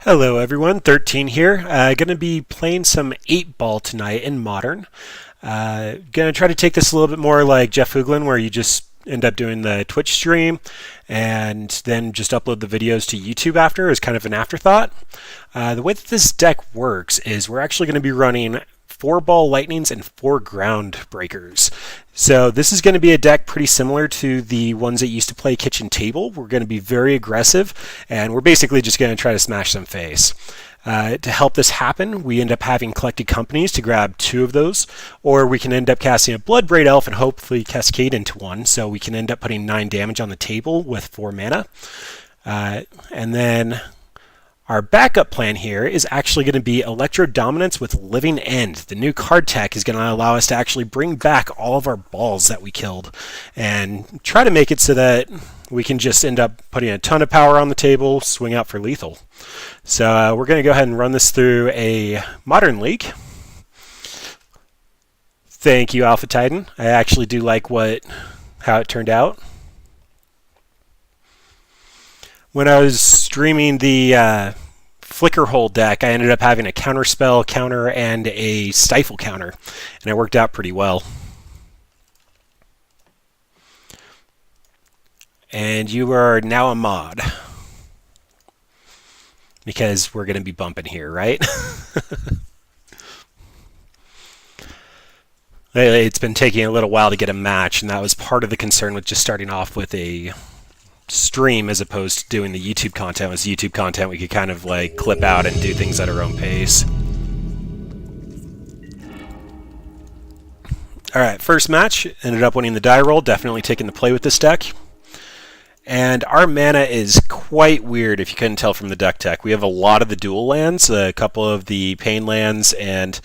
Hello everyone, 13 here. Going to be playing some 8-ball tonight in Modern. Going to try to take this a little bit more like Jeff Hooglin, where you just end up doing the Twitch stream and then just upload the videos to YouTube after as kind of an afterthought. The way that this deck works is we're actually going to be running 4 ball lightnings and 4 groundbreakers. So this is going to be a deck pretty similar to the ones that used to play kitchen table. We're going to be very aggressive, and we're basically just going to try to smash some face. To help this happen, we end up having collected companies to grab 2 of those, or we can end up casting a Bloodbraid Elf and hopefully cascade into one, so we can end up putting 9 damage on the table with 4 mana. And then our backup plan here is actually going to be Electro Dominance with Living End. The new card tech is going to allow us to actually bring back all of our balls that we killed and try to make it so that we can just end up putting a ton of power on the table, swing out for lethal. So we're going to go ahead and run this through a Modern League. Thank you, Alpha Titan. I actually do like how it turned out. When I was streaming the Flicker Hole deck, I ended up having a Counterspell counter and a Stifle counter, and it worked out pretty well. And you are now a mod, because we're going to be bumping here, right? It's been taking a little while to get a match, and that was part of the concern with just starting off with a stream as opposed to doing the YouTube content. With YouTube content, we could kind of like clip out and do things at our own pace. Alright, first match, ended up winning the die roll, definitely taking the play with this deck. And our mana is quite weird, if you couldn't tell from the deck tech. We have a lot of the dual lands, a couple of the pain lands, and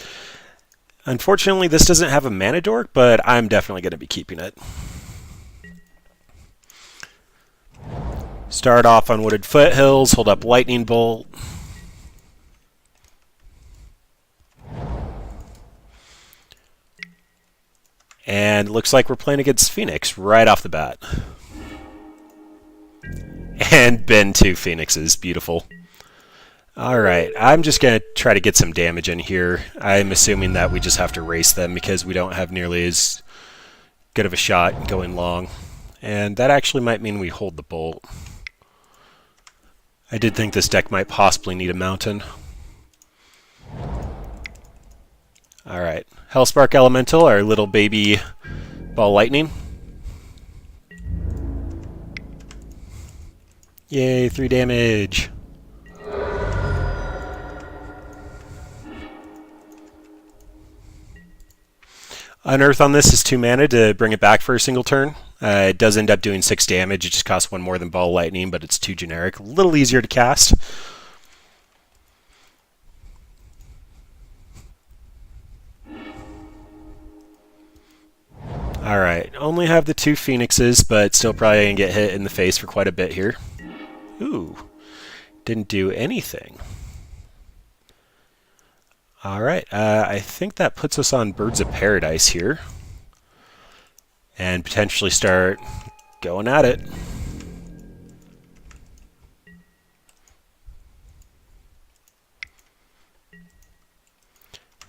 unfortunately this doesn't have a mana dork, but I'm definitely going to be keeping it. Start off on Wooded Foothills, hold up Lightning Bolt. And looks like we're playing against Phoenix right off the bat. And Ben 2 Phoenixes, beautiful. Alright, I'm just going to try to get some damage in here. I'm assuming that we just have to race them because we don't have nearly as good of a shot going long. And that actually might mean we hold the bolt. I did think this deck might possibly need a mountain. Alright, Hellspark Elemental, our little baby ball lightning. Yay, 3 damage. Unearth on this is 2 mana to bring it back for a single turn. It does end up doing 6 damage. It just costs 1 more than Ball Lightning, but it's too generic. A little easier to cast. Alright, only have the 2 Phoenixes, but still probably going to get hit in the face for quite a bit here. Ooh, didn't do anything. Alright, I think that puts us on Birds of Paradise here. And potentially start going at it.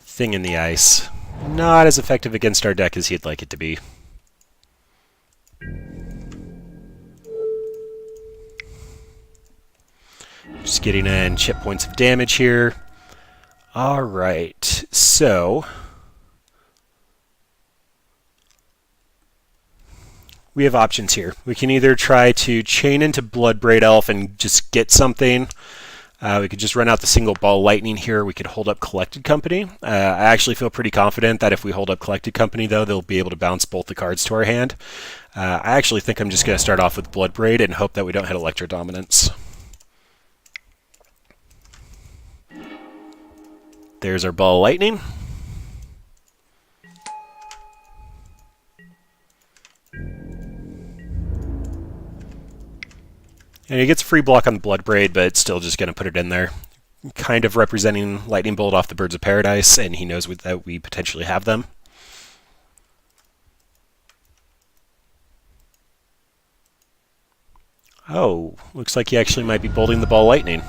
Thing in the Ice. Not as effective against our deck as he'd like it to be. Just getting in chip points of damage here. Alright, so we have options here. We can either try to chain into Bloodbraid Elf and just get something. We could just run out the single ball lightning here. We could hold up Collected Company. I actually feel pretty confident that if we hold up Collected Company, though, they'll be able to bounce both the cards to our hand. I actually think I'm just going to start off with Bloodbraid and hope that we don't hit Electro Dominance. There's our ball lightning. And he gets a free block on the Bloodbraid, but it's still just going to put it in there. Kind of representing Lightning Bolt off the Birds of Paradise, and he knows that we potentially have them. Oh, looks like he actually might be bolting the ball lightning.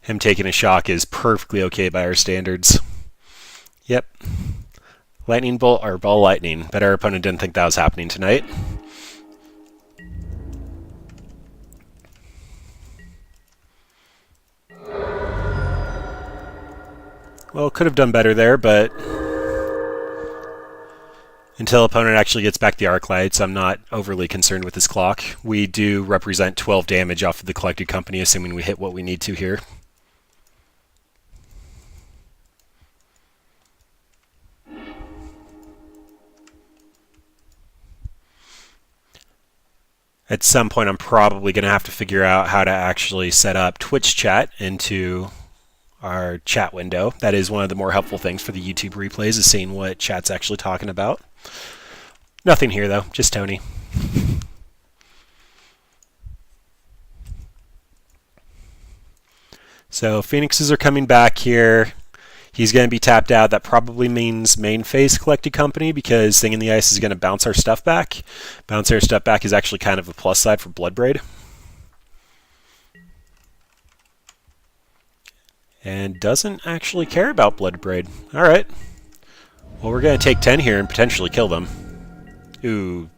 Him taking a shock is perfectly okay by our standards. Yep. Lightning bolt or ball lightning. Bet our opponent didn't think that was happening tonight. Well, could have done better there, but until opponent actually gets back the arc lights, I'm not overly concerned with his clock. We do represent 12 damage off of the collected company, assuming we hit what we need to here. At some point, I'm probably going to have to figure out how to actually set up Twitch chat into our chat window. That is one of the more helpful things for the YouTube replays, is seeing what chat's actually talking about. Nothing here, though. Just Tony. So Phoenixes are coming back here. He's going to be tapped out. That probably means main phase collected company, because Thing in the Ice is going to bounce our stuff back. Bounce our stuff back is actually kind of a plus side for Bloodbraid. And doesn't actually care about Bloodbraid. Alright. Well, we're going to take 10 here and potentially kill them. Ooh,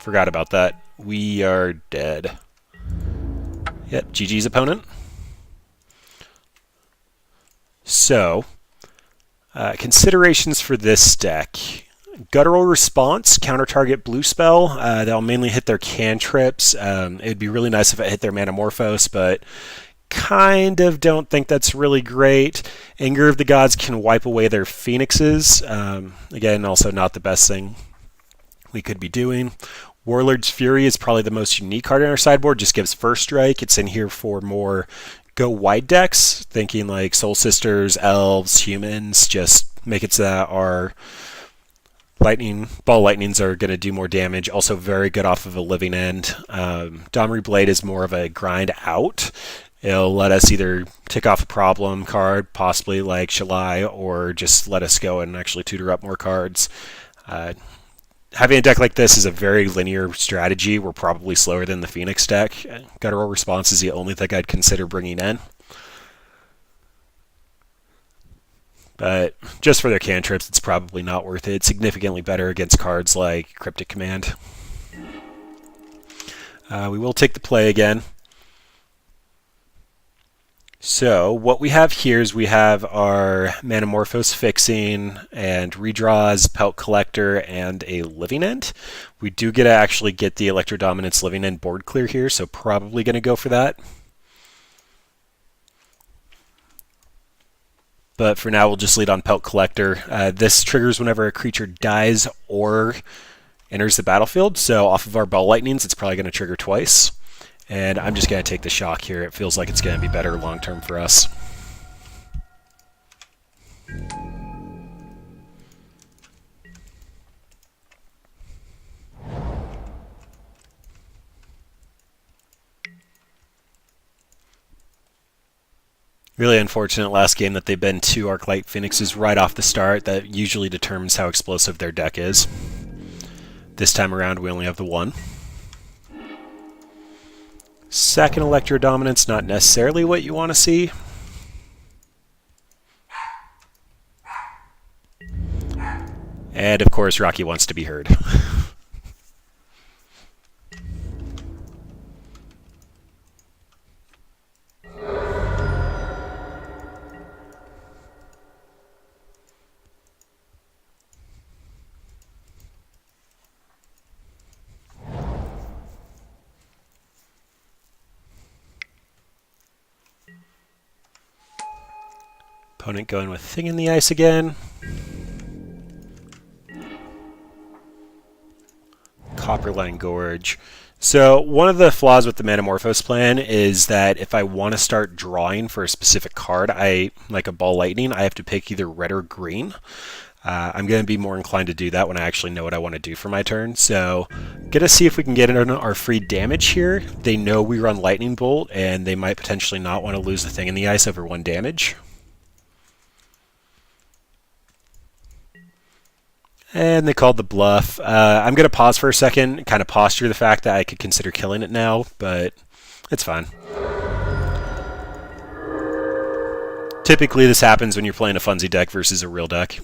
forgot about that. We are dead. Yep, GG's opponent. So, considerations for this deck. Guttural Response, counter-target blue spell. That'll mainly hit their cantrips. It'd be really nice if it hit their Manamorphose, but kind of don't think that's really great. Anger of the Gods can wipe away their Phoenixes. Again, also not the best thing we could be doing. Warlord's Fury is probably the most unique card in our sideboard. Just gives first strike. It's in here for more go wide decks, thinking like Soul Sisters, Elves, Humans. Just make it so that our ball lightnings are going to do more damage. Also very good off of a living end. Domri Blade is more of a grind out. It'll let us either tick off a problem card, possibly like Shalai, or just let us go and actually tutor up more cards. Having a deck like this is a very linear strategy. We're probably slower than the Phoenix deck. Guttural Response is the only thing I'd consider bringing in. But just for their cantrips, it's probably not worth it. It's significantly better against cards like Cryptic Command. We will take the play again. So what we have here is we have our Manamorphose Fixing and redraws, Pelt Collector, and a Living End. We do get to actually get the Electrodominance Living End board clear here, so probably going to go for that. But for now, we'll just lead on Pelt Collector. This triggers whenever a creature dies or enters the battlefield, so off of our Ball Lightnings, it's probably going to trigger twice. And I'm just going to take the shock here. It feels like it's going to be better long-term for us. Really unfortunate last game that they've been 2 Arclight Phoenixes right off the start. That usually determines how explosive their deck is. This time around, we only have the 1. Second Electrodominance, not necessarily what you want to see. And of course, Rocky wants to be heard. Opponent going with Thing in the Ice again. Copperline Gorge. So one of the flaws with the Manamorphose plan is that if I want to start drawing for a specific card, like a Ball Lightning, I have to pick either red or green. I'm going to be more inclined to do that when I actually know what I want to do for my turn. So going to see if we can get in our free damage here. They know we run Lightning Bolt, and they might potentially not want to lose the Thing in the Ice over 1 damage. And they called the bluff. I'm going to pause for a second, kind of posture the fact that I could consider killing it now, but it's fine. Typically, this happens when you're playing a Funzy deck versus a real deck.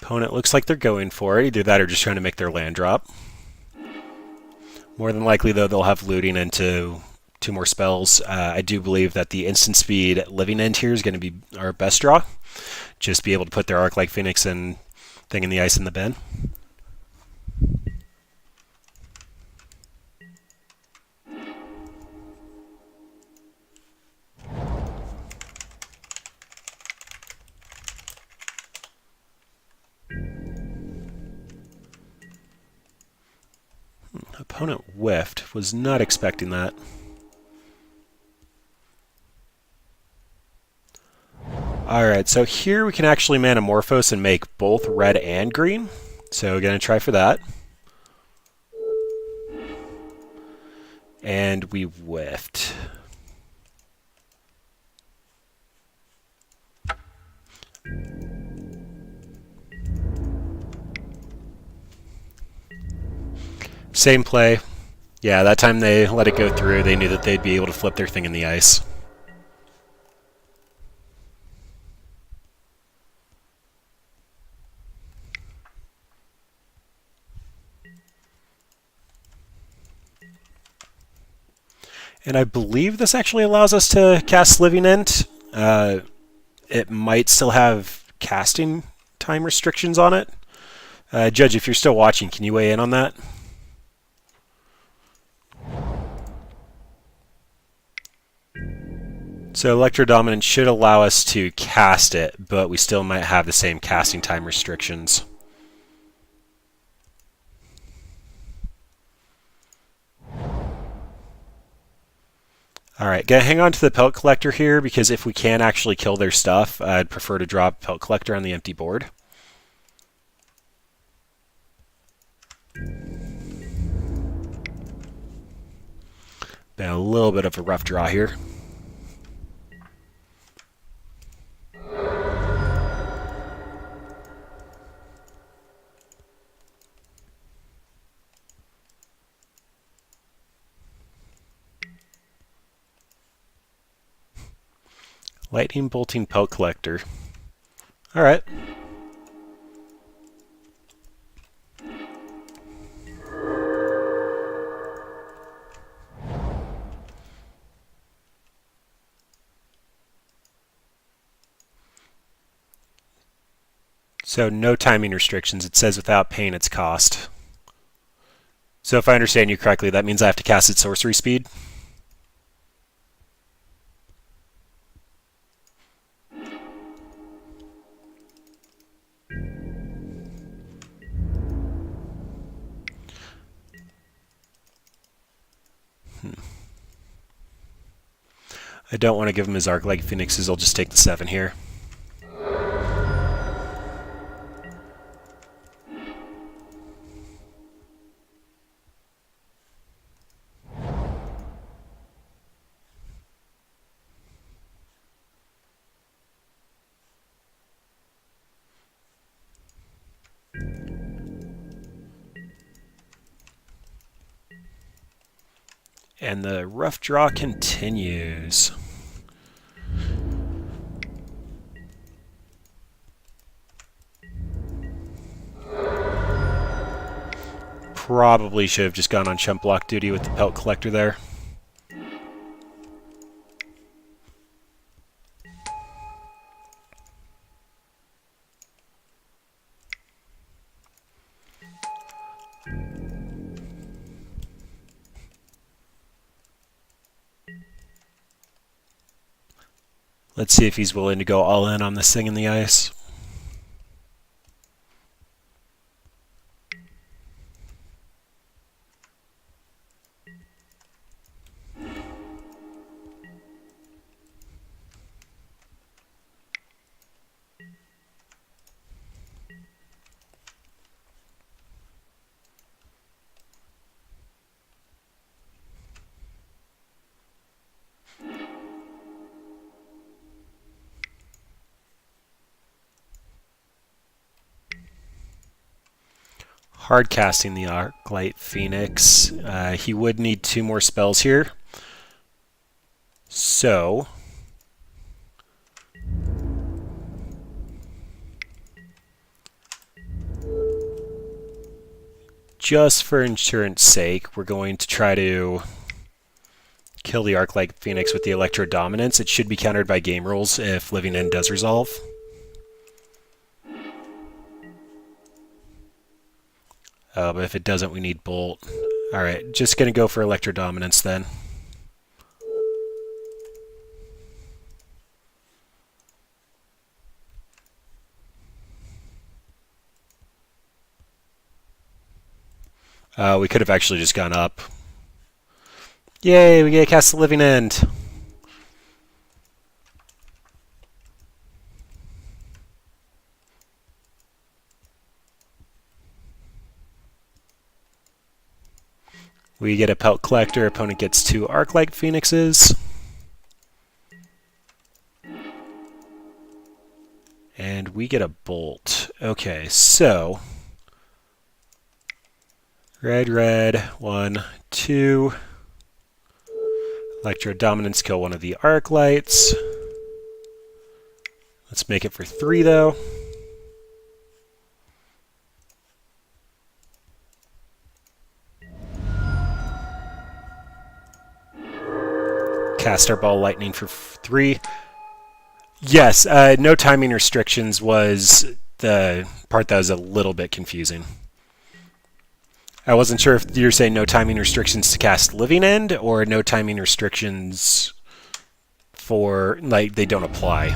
Opponent looks like they're going for it. Either that or just trying to make their land drop. More than likely, though, they'll have looting into 2 more spells. I do believe that the instant speed living end here is going to be our best draw. Just be able to put their Arc-like Phoenix and Thing in the Ice in the bin. Opponent whiffed. Was not expecting that. Alright, so here we can actually Manamorphose and make both red and green. So we're going to try for that. And we whiffed. Same play. Yeah, that time they let it go through. They knew that they'd be able to flip their Thing in the Ice. And I believe this actually allows us to cast Living End. It might still have casting time restrictions on it. Judge, if you're still watching, can you weigh in on that? So Electrodominance should allow us to cast it, but we still might have the same casting time restrictions. Alright, gonna hang on to the Pelt Collector here, because if we can actually kill their stuff, I'd prefer to drop Pelt Collector on the empty board. Been a little bit of a rough draw here. Lightning Bolting Pelt Collector. Alright. So no timing restrictions. It says without paying its cost. So if I understand you correctly, that means I have to cast its sorcery speed? I don't want to give him his Arc-like Phoenixes. I'll just take the 7 here. And the rough draw continues. Probably should have just gone on chump block duty with the Pelt Collector there. Let's see if he's willing to go all in on this Thing in the Ice. hard casting the Arclight Phoenix. He would need 2 more spells here. So just for insurance sake, we're going to try to kill the Arclight Phoenix with the Electro Dominance. It should be countered by game rules if Living End does resolve. But if it doesn't, we need Bolt. Alright, just going to go for Electro Dominance then. We could have actually just gone up. Yay, we get to cast the Living End. We get a Pelt Collector, opponent gets 2 Arclight Phoenixes. And we get a Bolt. Okay, so red, 1, 2. Electro Dominance, kill one of the Arclights. Let's make it for 3, though. Cast our Ball Lightning for 3. Yes, no timing restrictions was the part that was a little bit confusing. I wasn't sure if you're saying no timing restrictions to cast Living End or no timing restrictions for, like, they don't apply.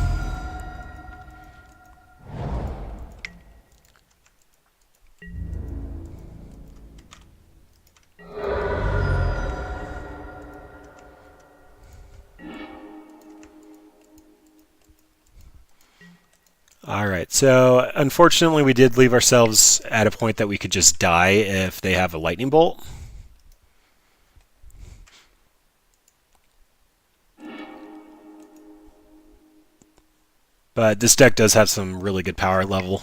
Alright, so unfortunately we did leave ourselves at a point that we could just die if they have a Lightning Bolt. But this deck does have some really good power level.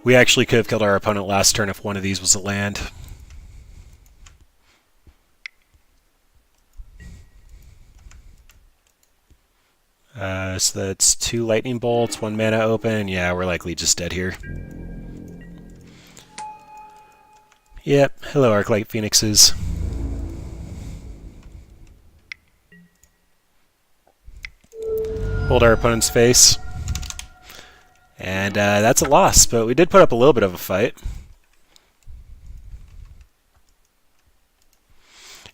We actually could have killed our opponent last turn if one of these was a land. So that's 2 Lightning Bolts, 1 mana open. Yeah, we're likely just dead here. Yep, hello Arclight Phoenixes. Hold our opponent's face. And that's a loss, but we did put up a little bit of a fight.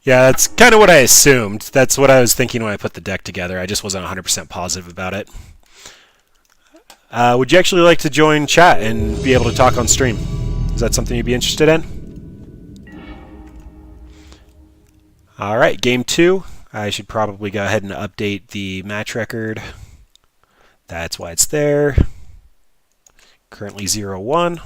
Yeah, that's kind of what I assumed. That's what I was thinking when I put the deck together. I just wasn't 100% positive about it. Would you actually like to join chat and be able to talk on stream? Is that something you'd be interested in? Alright, game 2. I should probably go ahead and update the match record. That's why it's there. Currently 0-1.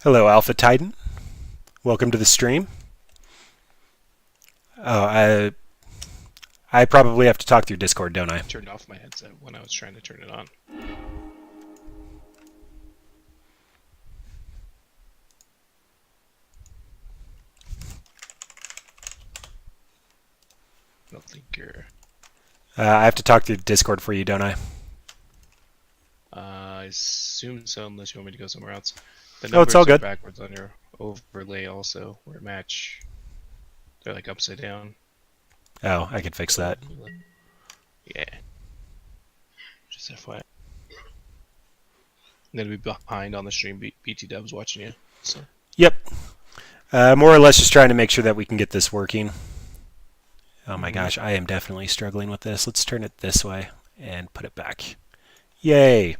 Hello, Alpha Titan. Welcome to the stream. Oh, I probably have to talk through Discord, don't I? I turned off my headset when I was trying to turn it on. I don't think you're... I have to talk through Discord for you, don't I? I assume so, unless you want me to go somewhere else. The Oh, it's all good. are backwards on your overlay also, where match. They're like upside down. Oh, I can fix that. Yeah. Just FYI. And then be behind on the stream, BT Dub's watching you. So. Yep. More or less just trying to make sure that we can get this working. Oh my gosh, I am definitely struggling with this. Let's turn it this way and put it back. Yay!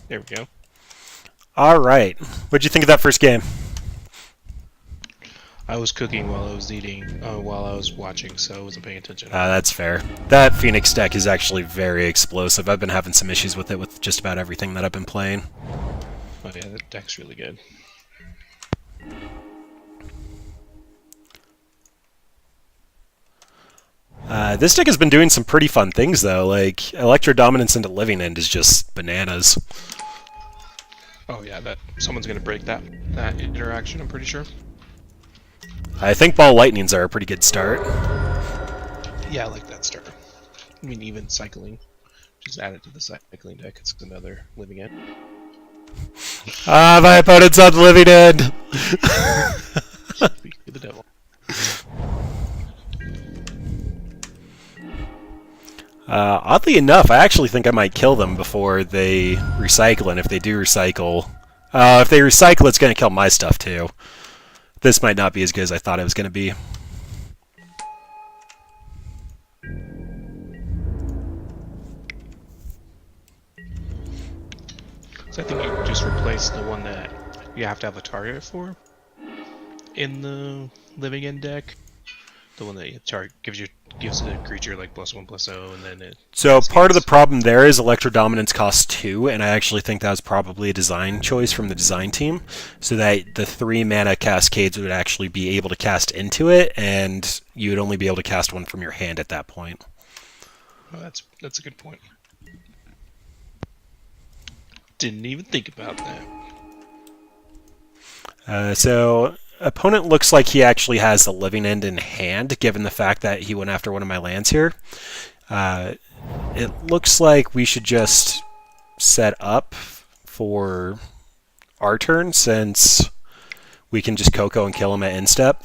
There we go. All right. What'd you think of that first game? I was cooking while I was eating, while I was watching, so I wasn't paying attention. That's fair. That Phoenix deck is actually very explosive. I've been having some issues with it with just about everything that I've been playing. Oh yeah, that deck's really good. This deck has been doing some pretty fun things, though. Like, Electro Dominance into Living End is just bananas. Oh yeah, that someone's gonna break that interaction. I'm pretty sure. I think Ball Lightnings are a pretty good start. Yeah, I like that start. I mean, even cycling. Just add it to the cycling deck. It's another living end. My opponent's on Living End! Speak to the devil. Oddly enough, I actually think I might kill them before they recycle, and if they do recycle... if they recycle, it's going to kill my stuff, too. This might not be as good as I thought it was going to be. So I think you just replace the one that you have to have a target for in the living end deck. The one that you target gives the creature like +1/+0, and then it. So part of the problem there is Electro Dominance costs 2, and I actually think that was probably a design choice from the design team, so that the 3 mana cascades would actually be able to cast into it, and you would only be able to cast one from your hand at that point. Oh, that's a good point. Didn't even think about that. So opponent looks like he actually has the Living End in hand, given the fact that he went after one of my lands here. It looks like we should just set up for our turn, since we can just Coco and kill him at instep.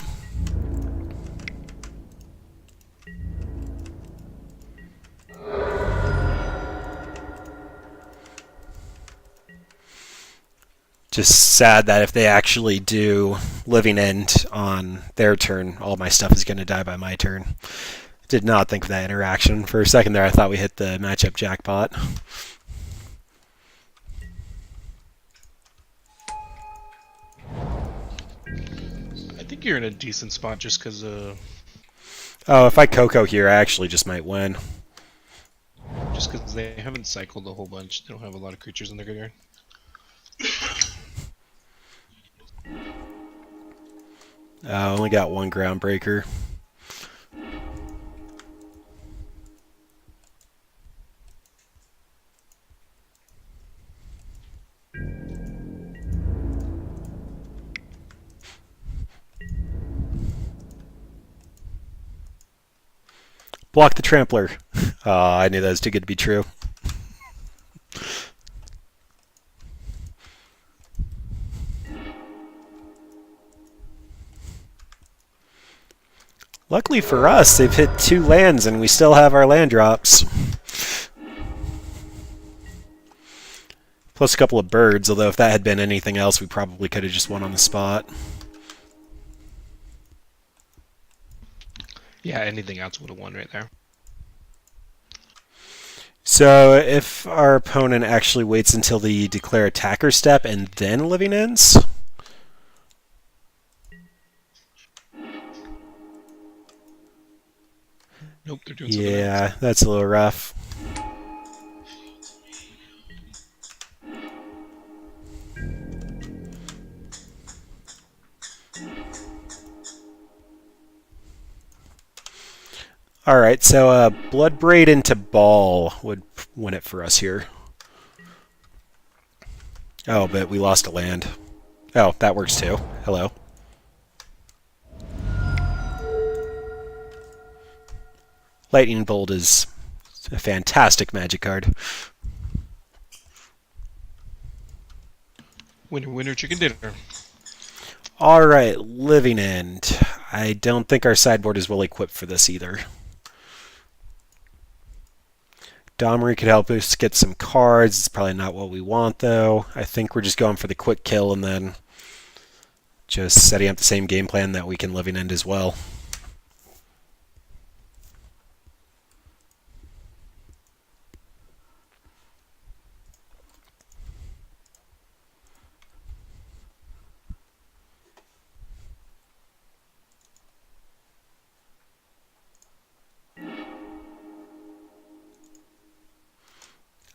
Just sad that if they actually do Living End on their turn, all my stuff is going to die by my turn. Did not think of that interaction. For a second there, I thought we hit the matchup jackpot. I think you're in a decent spot just because. Oh, if I Coco here, I actually just might win. Just because they haven't cycled a whole bunch, they don't have a lot of creatures in their graveyard. I only got one groundbreaker. Block the Trampler. I knew that was too good to be true. Luckily for us, they've hit 2 lands and we still have our land drops. Plus a couple of birds, although if that had been anything else, we probably could have just won on the spot. Yeah, anything else would have won right there. So if our opponent actually waits until the declare attacker step and then Living Ends... Nope, they're doing something else. Yeah, that's a little rough. Alright, so Bloodbraid into Ball would win it for us here. Oh, but we lost a land. Oh, that works too. Hello. Lightning Bolt is a fantastic magic card. Winner, winner, chicken dinner. Alright, Living End. I don't think our sideboard is well equipped for this either. Domri could help us get some cards. It's probably not what we want, though. I think we're just going for the quick kill and then just setting up the same game plan that we can Living End as well.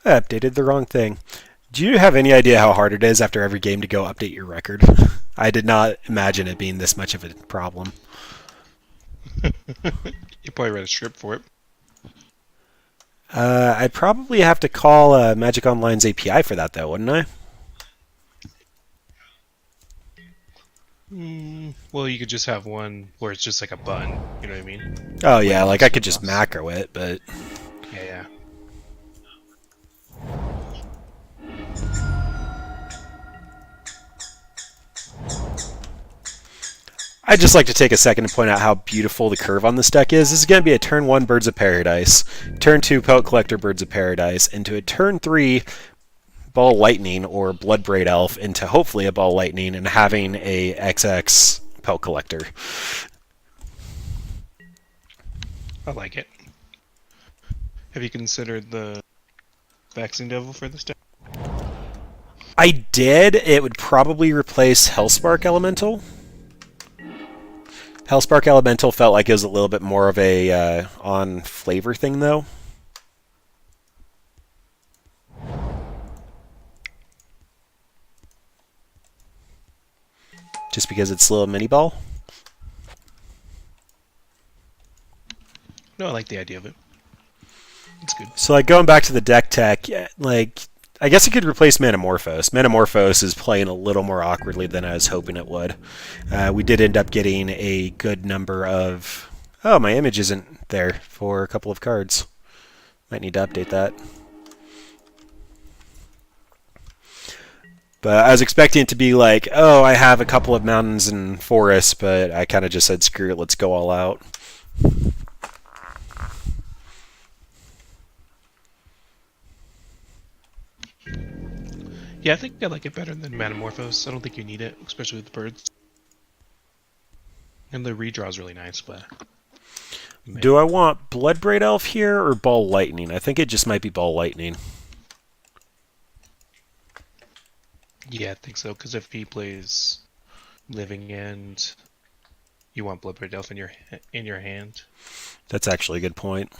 I updated the wrong thing. Do you have any idea how hard it is after every game to go update your record? I did not imagine it being this much of a problem. You probably read a script for it. I'd probably have to call Magic Online's API for that, though, wouldn't I? Well, you could just have one where it's just like a button. You know what I mean? Oh yeah, like I could just macro it, but Yeah. I'd just like to take a second to point out how beautiful the curve on this deck is. This is going to be a turn 1 Birds of Paradise, turn 2 Pellet Collector Birds of Paradise, into a turn 3 Ball Lightning or Bloodbraid Elf, into hopefully a Ball Lightning, and having a XX Pellet Collector. I like it. Have you considered the Vaccine Devil for this deck? I did. It would probably replace Hellspark Elemental. Hellspark Elemental felt like it was a little bit more of a on flavor thing, though. Just because it's a little mini ball. No, I like the idea of it. It's good. So, like, going back to the deck tech, like, I guess it could replace Manamorphose. Manamorphose is playing a little more awkwardly than I was hoping it would. We did end up getting a good number of... Oh, my image isn't there for a couple of cards. Might need to update that. But I was expecting it to be like, oh, I have a couple of mountains and forests, but I kind of just said, screw it, let's go all out. Yeah, I think I like it better than Manamorphose. I don't think you need it, especially with the birds. And the redraw is really nice, but... Do I want Bloodbraid Elf here or Ball Lightning? I think it just might be Ball Lightning. Yeah, I think so, because if he plays Living End, you want Bloodbraid Elf in your hand. That's actually a good point.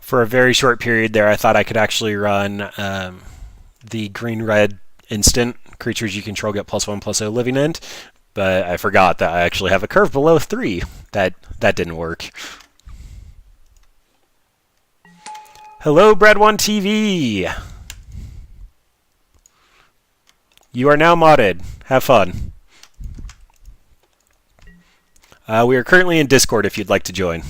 For a very short period there, I thought I could actually run the green-red instant. Creatures you control get +1/+0 living end, but I forgot that I actually have a curve below 3. That didn't work. Hello, Brad1 TV! You are now modded. Have fun. We are currently in Discord if you'd like to join.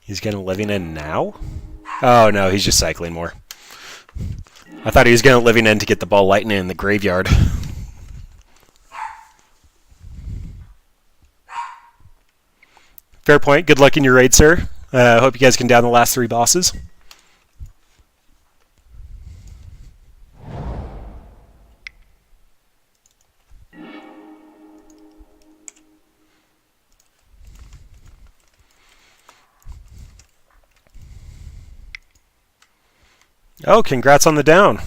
He's getting living in now? Oh no, he's just cycling more. I thought he was going to living in to get the Ball Lightning in the graveyard. Fair point. Good luck in your raid, sir. I hope you guys can down the last 3 bosses. Oh, congrats on the down.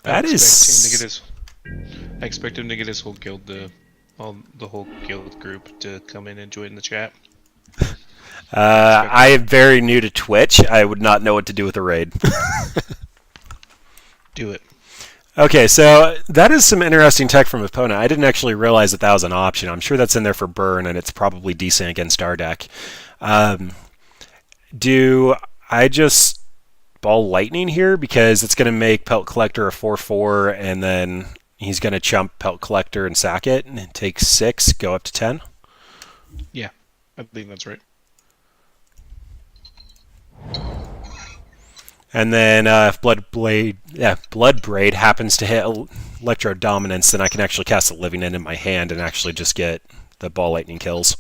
I expect him to get his whole guild, the whole guild group to come in and join the chat. I am very new to Twitch. I would not know what to do with a raid. Do it. Okay, so that is some interesting tech from opponent. I didn't actually realize that was an option. I'm sure that's in there for burn, and it's probably decent against our deck. Do I just Ball Lightning here? Because it's going to make Pelt Collector a 4/4, and then he's going to chump Pelt Collector and sack it, and take 6, go up to 10? Yeah, I think that's right. And then if Bloodbraid happens to hit Electro Dominance, then I can actually cast a Living End in my hand and actually just get the Ball Lightning kills.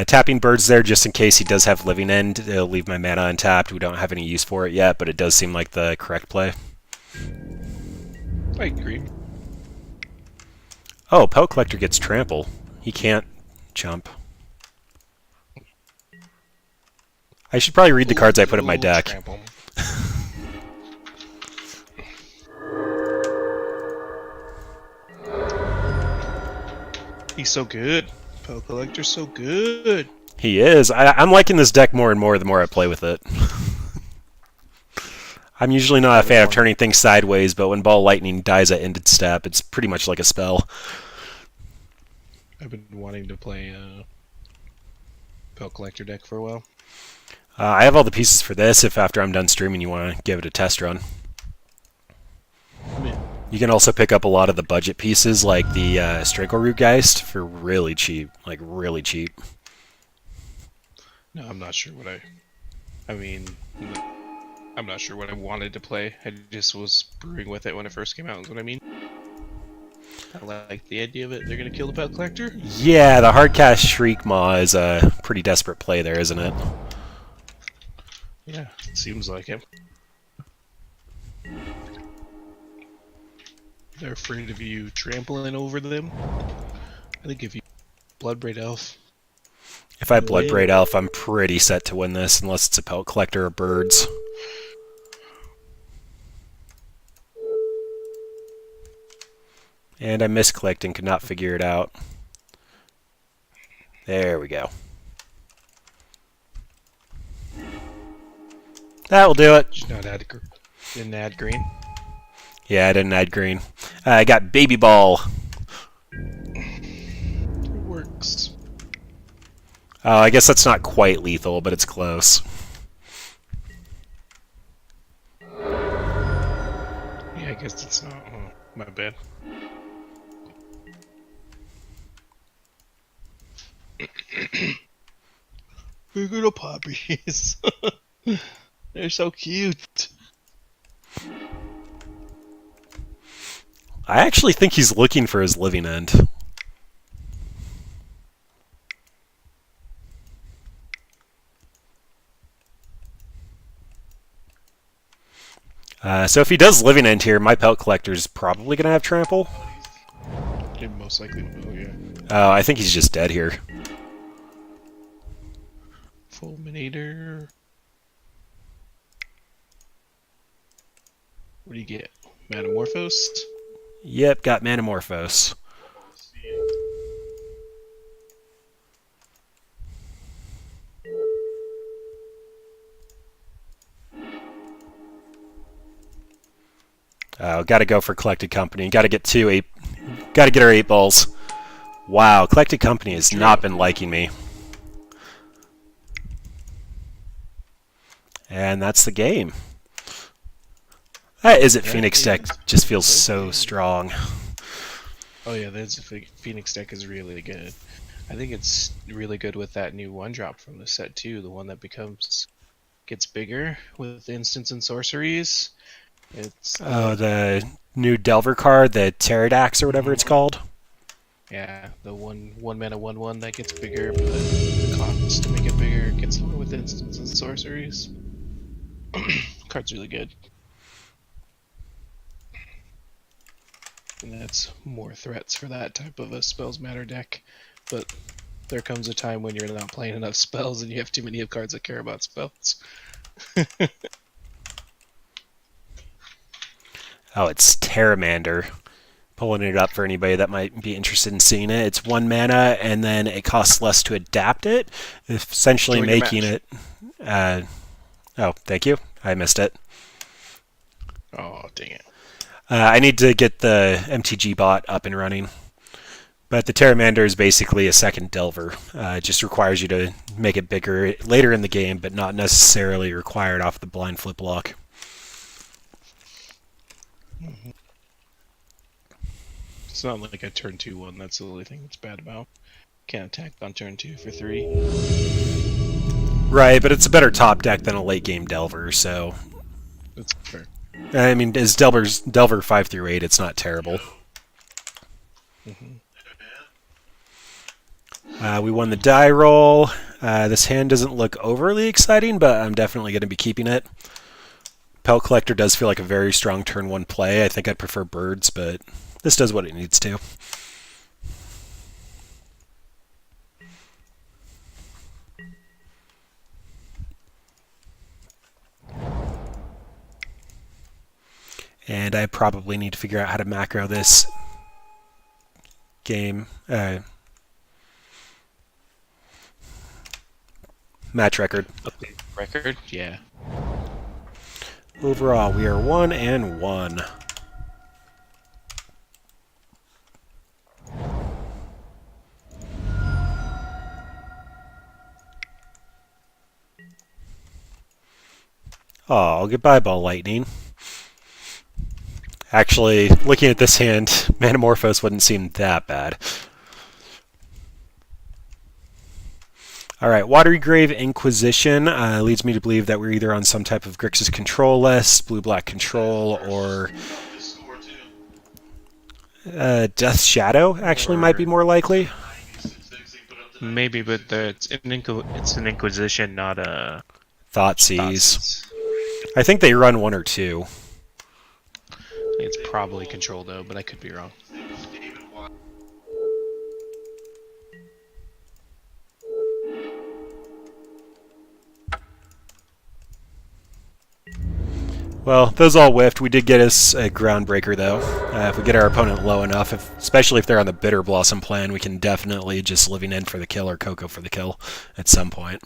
Tapping birds there just in case he does have living end. It'll leave my mana untapped. We don't have any use for it yet, but it does seem like the correct play. I agree. Oh, Pellet Collector gets trample. He can't jump. I should probably read the cards I put in my deck. Trample. He's so good. Pellet Collector's so good. He is. I'm liking this deck more and more the more I play with it. I'm usually not a fan of turning things sideways, but when Ball Lightning dies at ended step, it's pretty much like a spell. I've been wanting to play Pellet Collector deck for a while. I have all the pieces for this if after I'm done streaming you want to give it a test run. Yeah. You can also pick up a lot of the budget pieces like the Strangelrootgeist for really cheap. Like, really cheap. No, I'm not sure what I'm not sure what I wanted to play. I just was brewing with it when it first came out, is what I mean. I like the idea of it. They're going to kill the Pellet Collector? Yeah, the Hardcast Shriekmaw is a pretty desperate play there, isn't it? Yeah, it seems like it. They're afraid of you trampling over them. I think if you Bloodbraid Elf. If I Bloodbraid Elf, I'm pretty set to win this, unless it's a Pellet Collector or birds. And I misclicked and could not figure it out. There we go. That'll do it. Didn't add green. Yeah, I didn't add green. I got Baby Ball. It works. I guess that's not quite lethal, but it's close. Yeah, I guess it's not. Oh, my bad. We're little puppies. They're so cute. I actually think he's looking for his living end. So if he does living end here, my Pellet Collector's probably going to have trample. It most likely will, yeah. Oh, I think he's just dead here. Fulminator. What do you get? Metamorphose? Yep, got Manamorphose. Got to go for Collected Company. Got to get got to get our 8 balls. Wow, Collected Company has not been liking me. And that's the game. That Is It Phoenix deck just feels so strong. Oh yeah, the Phoenix deck is really good. I think it's really good with that new 1-drop from the set too, the one that gets bigger with instants and sorceries. It's the new Delver card, the Pterodax or whatever it's called. Yeah, the one mana 1/1 that gets bigger, but the cost to make it bigger gets lower with instants and sorceries. Card's really good. And that's more threats for that type of a Spells Matter deck. But there comes a time when you're not playing enough spells and you have too many of cards that care about spells. Oh, it's Terramander. Pulling it up for anybody that might be interested in seeing it. It's 1 mana, and then it costs less to adapt it, essentially making it... oh, thank you. I missed it. Oh, dang it. I need to get the MTG bot up and running. But the Terramander is basically a second Delver. It just requires you to make it bigger later in the game, but not necessarily required off the blind flip lock. Mm-hmm. It's not like a turn 2 one, that's the only thing that's bad about. Can't attack on turn 2 for 3. Right, but it's a better top deck than a late game Delver, so... That's fair. I mean, as Delver 5 through 8, it's not terrible. Mm-hmm. We won the die roll. This hand doesn't look overly exciting, but I'm definitely going to be keeping it. Pelt Collector does feel like a very strong turn 1 play. I think I'd prefer birds, but this does what it needs to. And I probably need to figure out how to macro this game. Match record. Okay. Record? Yeah. Overall, we are 1-1. Oh, goodbye, Ball Lightning. Actually, looking at this hand, Manamorphose wouldn't seem that bad. Alright, Watery Grave Inquisition leads me to believe that we're either on some type of Grixis control list, blue-black control, or Death's Shadow actually might be more likely. Maybe, but it's an Inquisition, not a Thoughtseize. I think they run 1 or 2. It's probably control though, but I could be wrong. Well, those all whiffed. We did get us a groundbreaker, though. If we get our opponent low enough, especially if they're on the Bitter Blossom plan, we can definitely just Living End for the kill or Cocoa for the kill at some point.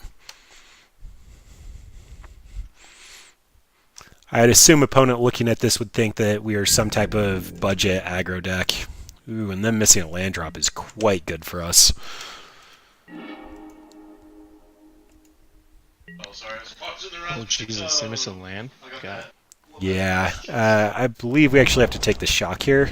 I'd assume opponent looking at this would think that we are some type of budget aggro deck. Ooh, and them missing a land drop is quite good for us. Oh Jesus, they missed a land? God. Yeah, I believe we actually have to take the shock here.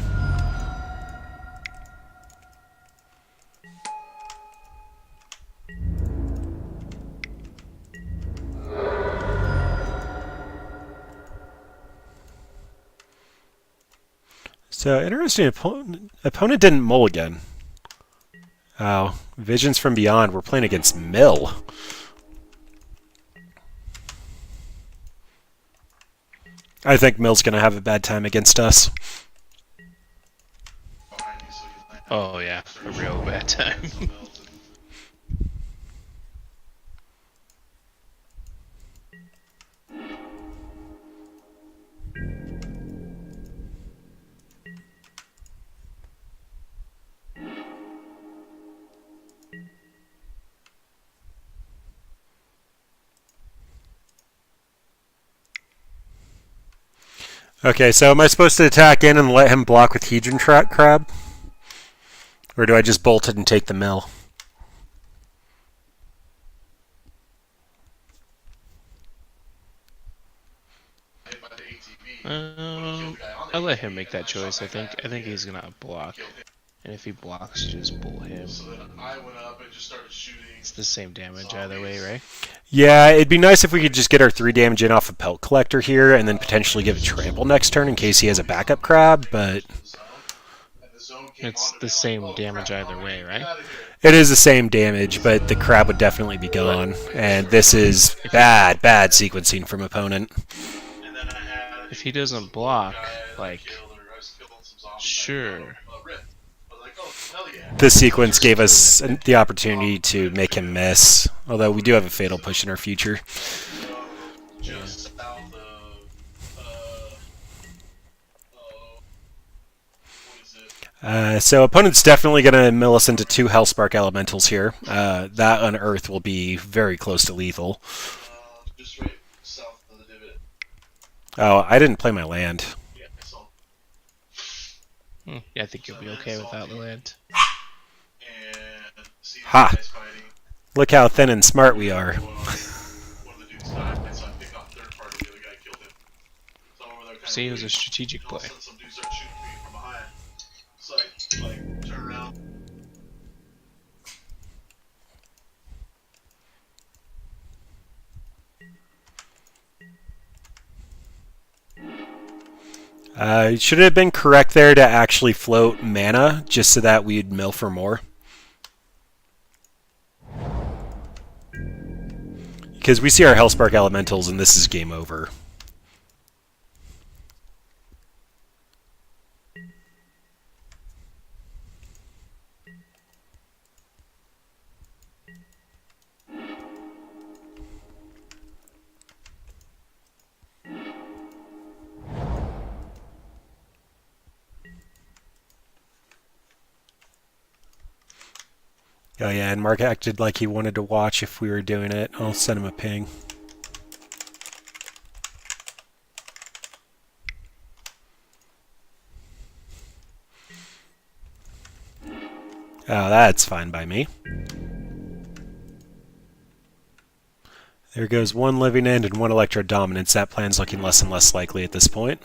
So, interesting, opponent didn't mulligan. Oh, Visions from Beyond, we're playing against Mill. I think Mill's going to have a bad time against us. Oh yeah, a real bad time. Okay, so am I supposed to attack in and let him block with Hedron Crab? Or do I just bolt it and take the mill? I'll let him make that choice. I think he's gonna block, and if he blocks, just bull him. It's the same damage either way, right? Yeah, it'd be nice if we could just get our 3 damage in off a Pelt Collector here, and then potentially give it Trample next turn in case he has a backup crab, but it's the same damage either way, right? it is the same damage, but the crab would definitely be gone, and this is bad sequencing from opponent. If he doesn't block, like, sure. This sequence gave us the opportunity to make him miss, although we do have a Fatal Push in our future. So opponent's definitely going to mill us into 2 Hellspark Elementals here. That Unearth will be very close to lethal. Oh, I didn't play my land. Yeah, I think you'll be okay without the land. Ha! Look how thin and smart we are. See, it was a strategic play. Should it have been correct there to actually float mana just so that we'd mill for more? Because we see our Hellspark Elementals, and this is game over. Oh yeah, and Mark acted like he wanted to watch if we were doing it. I'll send him a ping. Oh, that's fine by me. There goes one living end and one electro dominance. That plan's looking less and less likely at this point.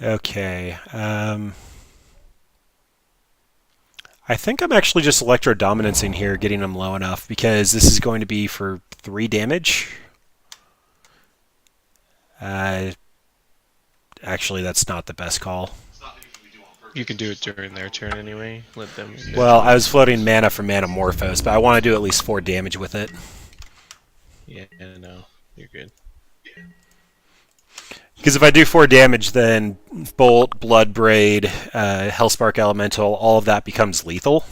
Okay. I think I'm actually just electro dominancing here, getting them low enough, because this is going to be for 3 damage. Actually, that's not the best call. You can do it during their turn anyway. Let them. Well, I was floating mana from Manamorphose, but I want to do at least 4 damage with it. Yeah, no, you're good. Because if I do 4 damage, then Bolt, Bloodbraid, Hellspark Elemental, all of that becomes lethal.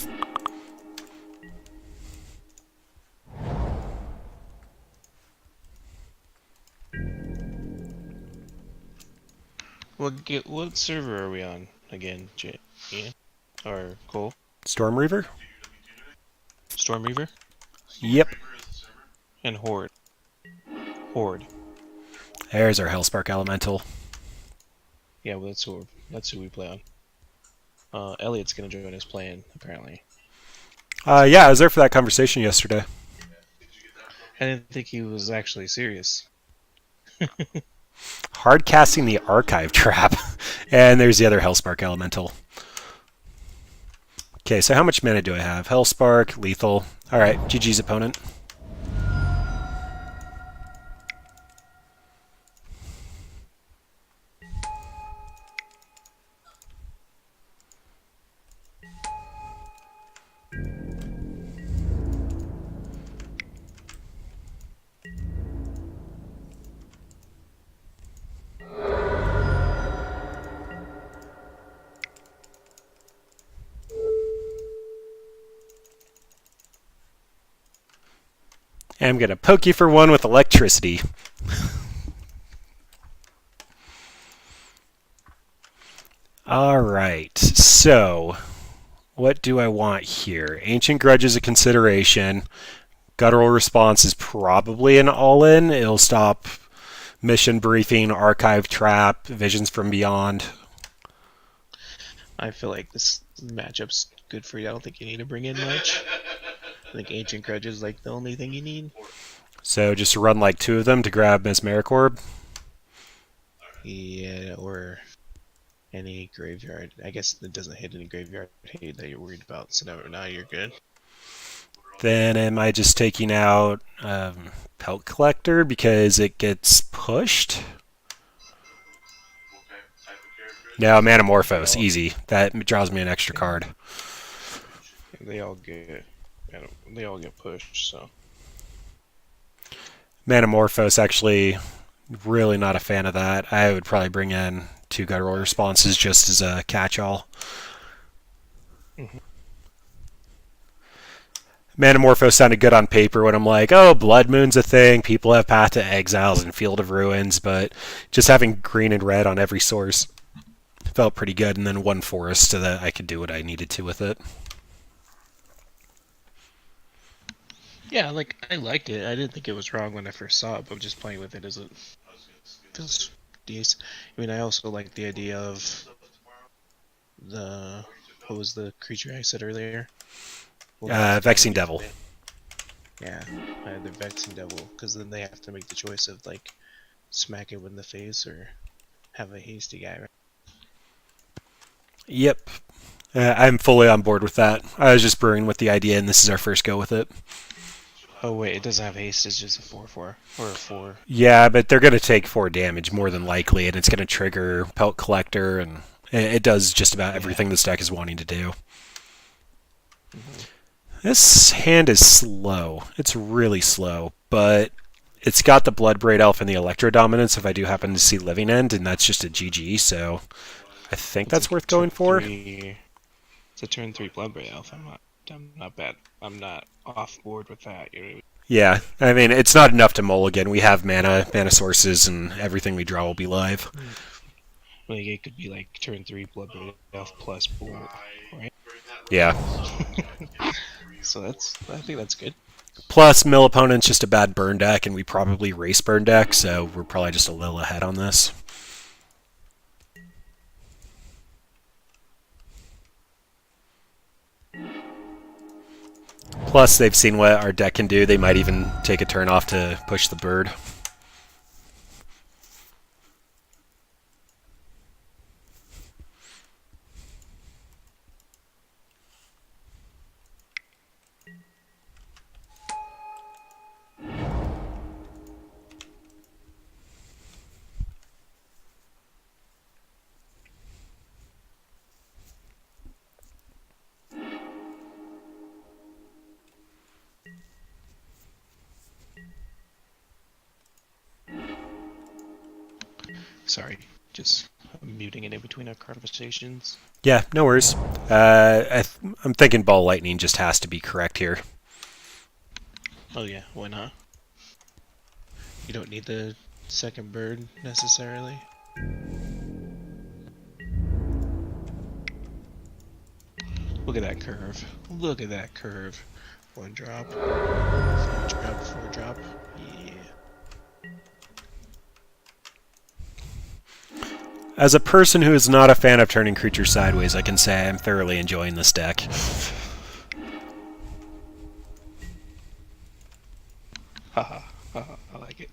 What server are we on again, Ian? Or Cole? Storm Reaver? Storm Reaver? Yep. And Horde. Horde. There's our Hellspark Elemental. Yeah, well, that's who we play on. Elliot's gonna join us playing, apparently. Yeah, I was there for that conversation yesterday. I didn't think he was actually serious. Hard casting the Archive Trap. And there's the other Hellspark Elemental. Okay, so how much mana do I have? Hellspark, lethal. Alright, GG's opponent. I'm going to poke you for 1 with electricity. Alright, so what do I want here? Ancient Grudge is a consideration. Guttural Response is probably an all-in. It'll stop Mission Briefing, Archive Trap, Visions from Beyond. I feel like this matchup's good for you. I don't think you need to bring in much. I think Ancient Grudge is like the only thing you need. So just run like 2 of them to grab Mesmeric Orb? Yeah, or any graveyard. I guess it doesn't hit any graveyard hate that you're worried about, so now you're good. Then am I just taking out Pelt Collector because it gets pushed? No, Manamorphose, easy. That draws me an extra card. They all get pushed, so. Manamorphose, actually, really not a fan of that. I would probably bring in 2 Guttural Responses just as a catch-all. Mm-hmm. Manamorphose sounded good on paper when I'm like, oh, Blood Moon's a thing, people have Path to Exiles and Field of Ruins, but just having green and red on every source felt pretty good, and then 1 forest so that I could do what I needed to with it. Yeah, I liked it. I didn't think it was wrong when I first saw it, but just playing with it as it feels decent. I mean, I also like the idea of what was the creature I said earlier? Vexing Devil. Yeah, the Vexing Devil, because then they have to make the choice of smack it in the face or have a hasty guy. Right? Yep. I'm fully on board with that. I was just brewing with the idea, and this is our first go with it. Oh wait, it doesn't have haste. It's just a 4/4 or a 4. Yeah, but they're going to take 4 damage more than likely, and it's going to trigger Pelt Collector, and it does just about everything this deck is wanting to do. Mm-hmm. This hand is slow. It's really slow, but it's got the Bloodbraid Elf and the Electro Dominance if I do happen to see Living End, and that's just a GG, so I think that's worth going for. It's a turn 3 Bloodbraid Elf. I'm not bad. I'm not off board with that. Yeah, I mean, it's not enough to mulligan. We have mana sources, and everything we draw will be live. Like, it could be like turn 3 Bloodbraid Elf plus Bolt, right? Yeah. So I think that's good. Plus, mill opponent's just a bad burn deck, and we probably race burn deck, so we're probably just a little ahead on this. Plus, they've seen what our deck can do. They might even take a turn off to push the bird. Sorry, just muting it in between our conversations. Yeah, no worries. I'm thinking Ball Lightning just has to be correct here. Oh yeah, why not? You don't need the second bird necessarily. Look at that curve. Look at that curve. 1 drop. 4 drop, 4 drop. Yeah. As a person who is not a fan of turning creatures sideways, I can say I'm thoroughly enjoying this deck. Haha, haha, I like it.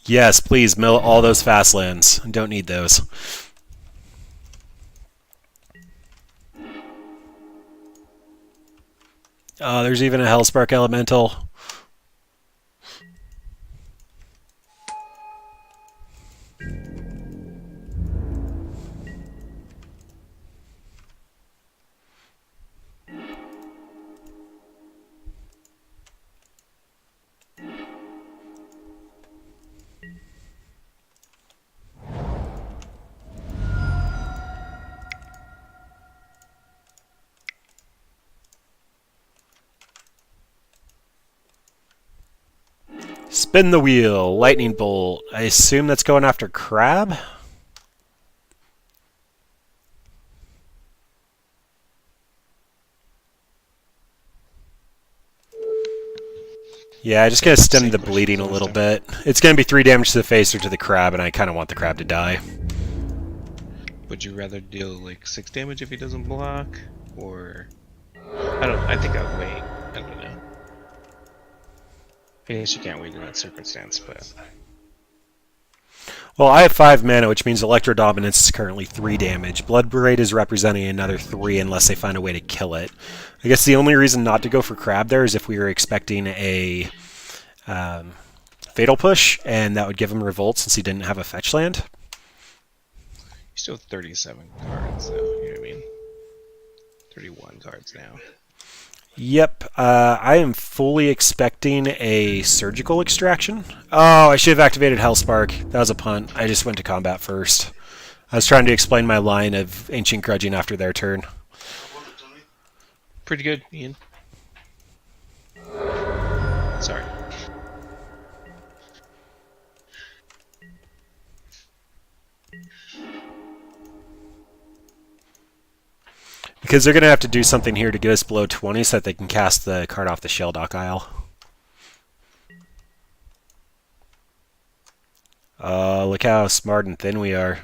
Yes, please mill all those fast lands. I don't need those. Oh, there's even a Hellspark Elemental. Spin the wheel. Lightning Bolt. I assume that's going after Crab? Yeah, I'm just going to stem the bleeding a little bit. It's going to be 3 damage to the face or to the Crab, and I kind of want the Crab to die. Would you rather deal like 6 damage if he doesn't block? Or... I think I'll wait. I don't know. I guess you can't wait in that circumstance, but... Well, I have 5 mana, which means Electro Dominance is currently 3 damage. Bloodbraid is representing another 3 unless they find a way to kill it. I guess the only reason not to go for Crab there is if we were expecting a Fatal Push, and that would give him Revolt since he didn't have a fetch land. You still have 37 cards, though, you know what I mean? 31 cards now. Yep, I am fully expecting a Surgical Extraction. Oh, I should have activated Hellspark. That was a punt. I just went to combat first. I was trying to explain my line of Ancient Grudging after their turn. Pretty good, Ian. Sorry. Because they're going to have to do something here to get us below 20 so that they can cast the card off the Shelldock Isle. Look how smart and thin we are.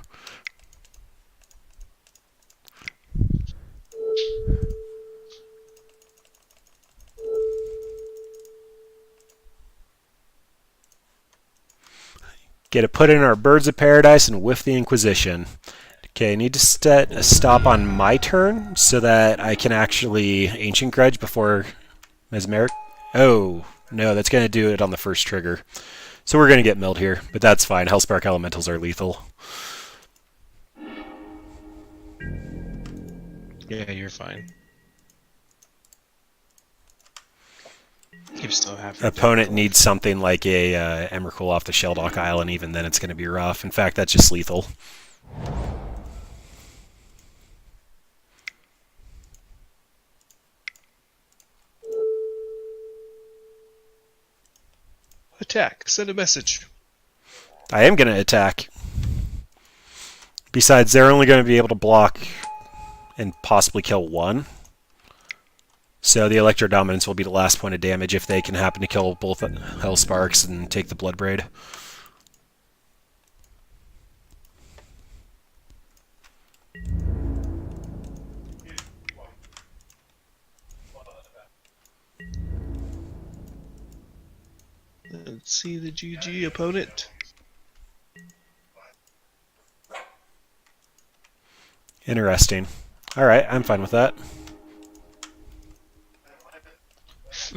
Get to put in our Birds of Paradise and whiff the Inquisition. Okay, I need to set a stop on my turn so that I can actually Ancient Grudge before Mesmeric. Oh, no, that's going to do it on the first trigger. So we're going to get milled here, but that's fine. Hellspark Elementals are lethal. Yeah, you're fine. You still have your Opponent needs something like a Emrakul off the Shelldock Isle, and even then it's going to be rough. In fact, that's just lethal. Attack. Send a message. I am going to attack. Besides, they're only going to be able to block and possibly kill one. So the Electro Dominance will be the last point of damage if they can happen to kill both Hellsparks and take the Bloodbraid. Let's see the GG opponent. Interesting. Alright, I'm fine with that.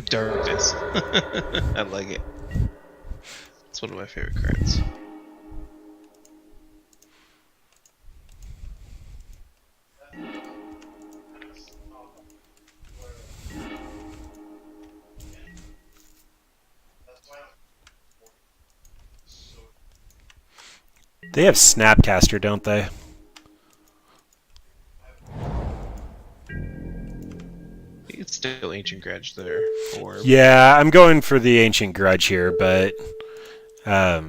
Darkness. I like it. It's one of my favorite cards. They have Snapcaster, don't they? It's still Ancient Grudge there. Or Yeah, I'm going for the Ancient Grudge here, but I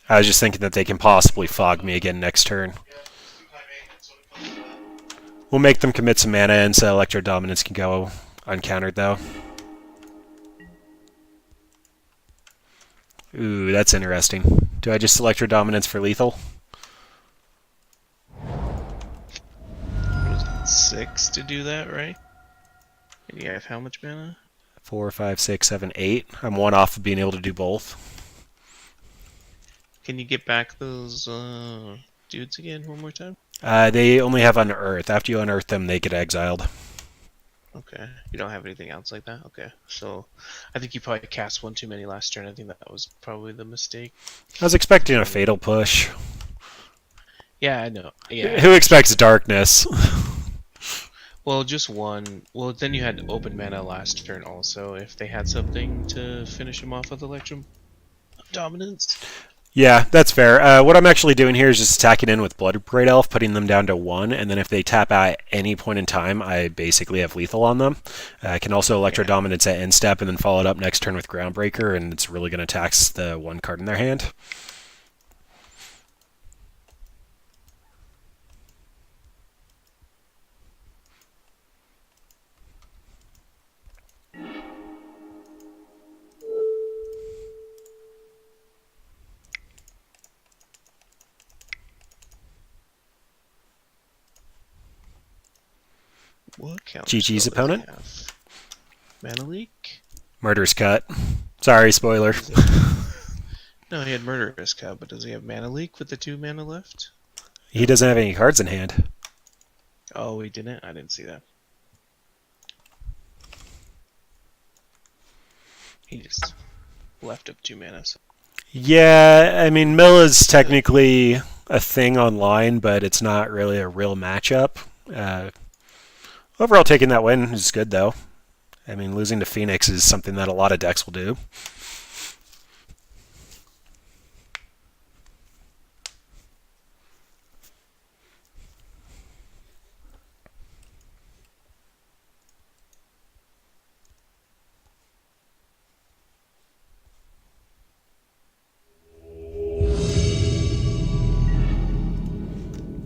was just thinking that they can possibly fog me again next turn. We'll make them commit some mana, and so Electro Dominance can go uncountered, though. Ooh, that's interesting. Do I just Electro Dominance for lethal? what was it, 6 to do that, right? And you have how much mana? 4, 5, 6, 7, 8. I'm one off of being able to do both. Can you get back those dudes again one more time? They only have Unearth. After you unearth them, they get exiled. Okay. You don't have anything else like that? Okay. So, I think you probably cast one too many last turn. I think that was probably the mistake. I was expecting a Fatal Push. Yeah, I know. Yeah. Who expects darkness? Well, just one. Well, then you had open mana last turn also. If they had something to finish them off with Electrum Dominance. Yeah, that's fair. What I'm actually doing here is just attacking in with Bloodbraid Elf, putting them down to 1, and then if they tap out at any point in time, I basically have lethal on them. I can also Electro Dominance at end step and then follow it up next turn with Groundbreaker, and it's really going to tax the one card in their hand. What counter GG's spell does he opponent? have? Mana Leak? Murder's Cut. Sorry, spoiler. No, he had Murderous Cow, but does he have Mana Leak with the 2 mana left? He doesn't have any cards in hand. Oh, he didn't? I didn't see that. He just left up 2 mana. So. Yeah, I mean, Mill is technically a thing online, but it's not really a real matchup. Overall, taking that win is good, though. I mean, losing to Phoenix is something that a lot of decks will do.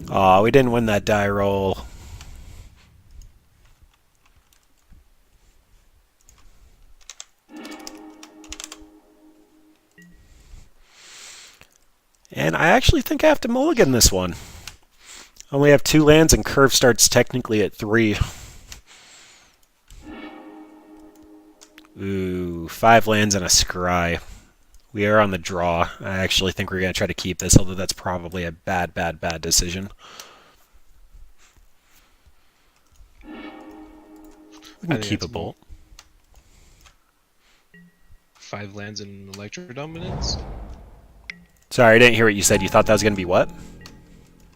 Aw, we didn't win that die roll. And I actually think I have to mulligan this one. Only have 2 lands and curve starts technically at 3. Ooh, 5 lands and a scry. We are on the draw. I actually think we're going to try to keep this, although that's probably a bad, bad, bad decision. We I can think keep that's a bolt. 5 lands and electro dominance. Sorry, I didn't hear what you said. You thought that was going to be what?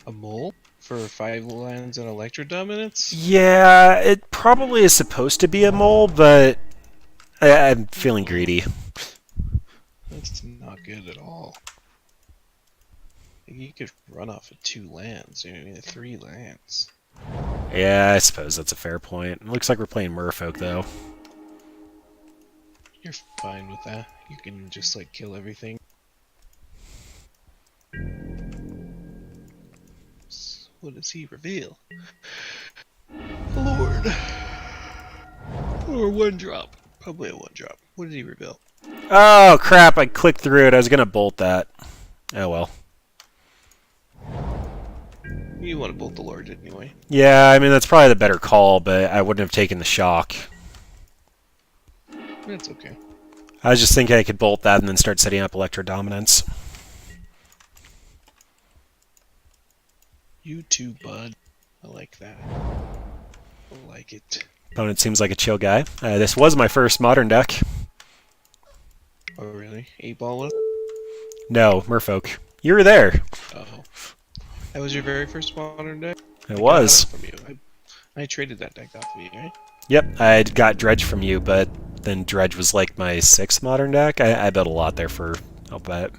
A mole for 5 lands and electro dominance. Yeah, it probably is supposed to be a mole, but I'm feeling greedy. That's not good at all. You could run off of 2 lands, 3 lands. Yeah, I suppose that's a fair point. It looks like we're playing Merfolk, though. You're fine with that. You can just like kill everything. What does he reveal? Lord. Or 1-drop. Probably a 1-drop. What did he reveal? Oh, crap, I clicked through it. I was going to bolt that. Oh, well. You want to bolt the Lord anyway. Yeah, I mean, that's probably the better call, but I wouldn't have taken the shock. That's okay. I was just thinking I could bolt that and then start setting up Electro Dominance. You too, bud. I like that. I like it. Opponent seems like a chill guy. This was my first Modern deck. Oh, really? 8-ball left? No, Merfolk. You were there. Oh. That was your very first Modern deck? It was. From you. I traded that deck off of you, right? Yep, I got Dredge from you, but then Dredge was like my 6th Modern deck. I bet a lot there for I'll bet.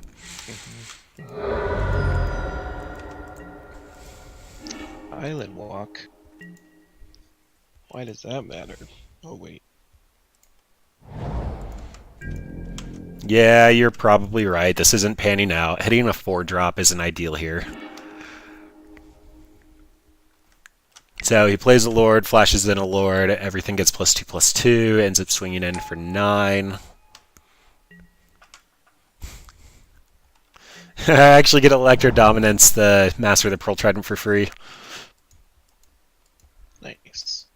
Island Walk. Why does that matter? Oh, wait. Yeah, you're probably right. This isn't panning out. Hitting a 4-drop isn't ideal here. So he plays a Lord, flashes in a Lord, everything gets +2/+2, ends up swinging in for 9. I actually get Electro Dominance, the Master of the Pearl Trident, for free. Nice.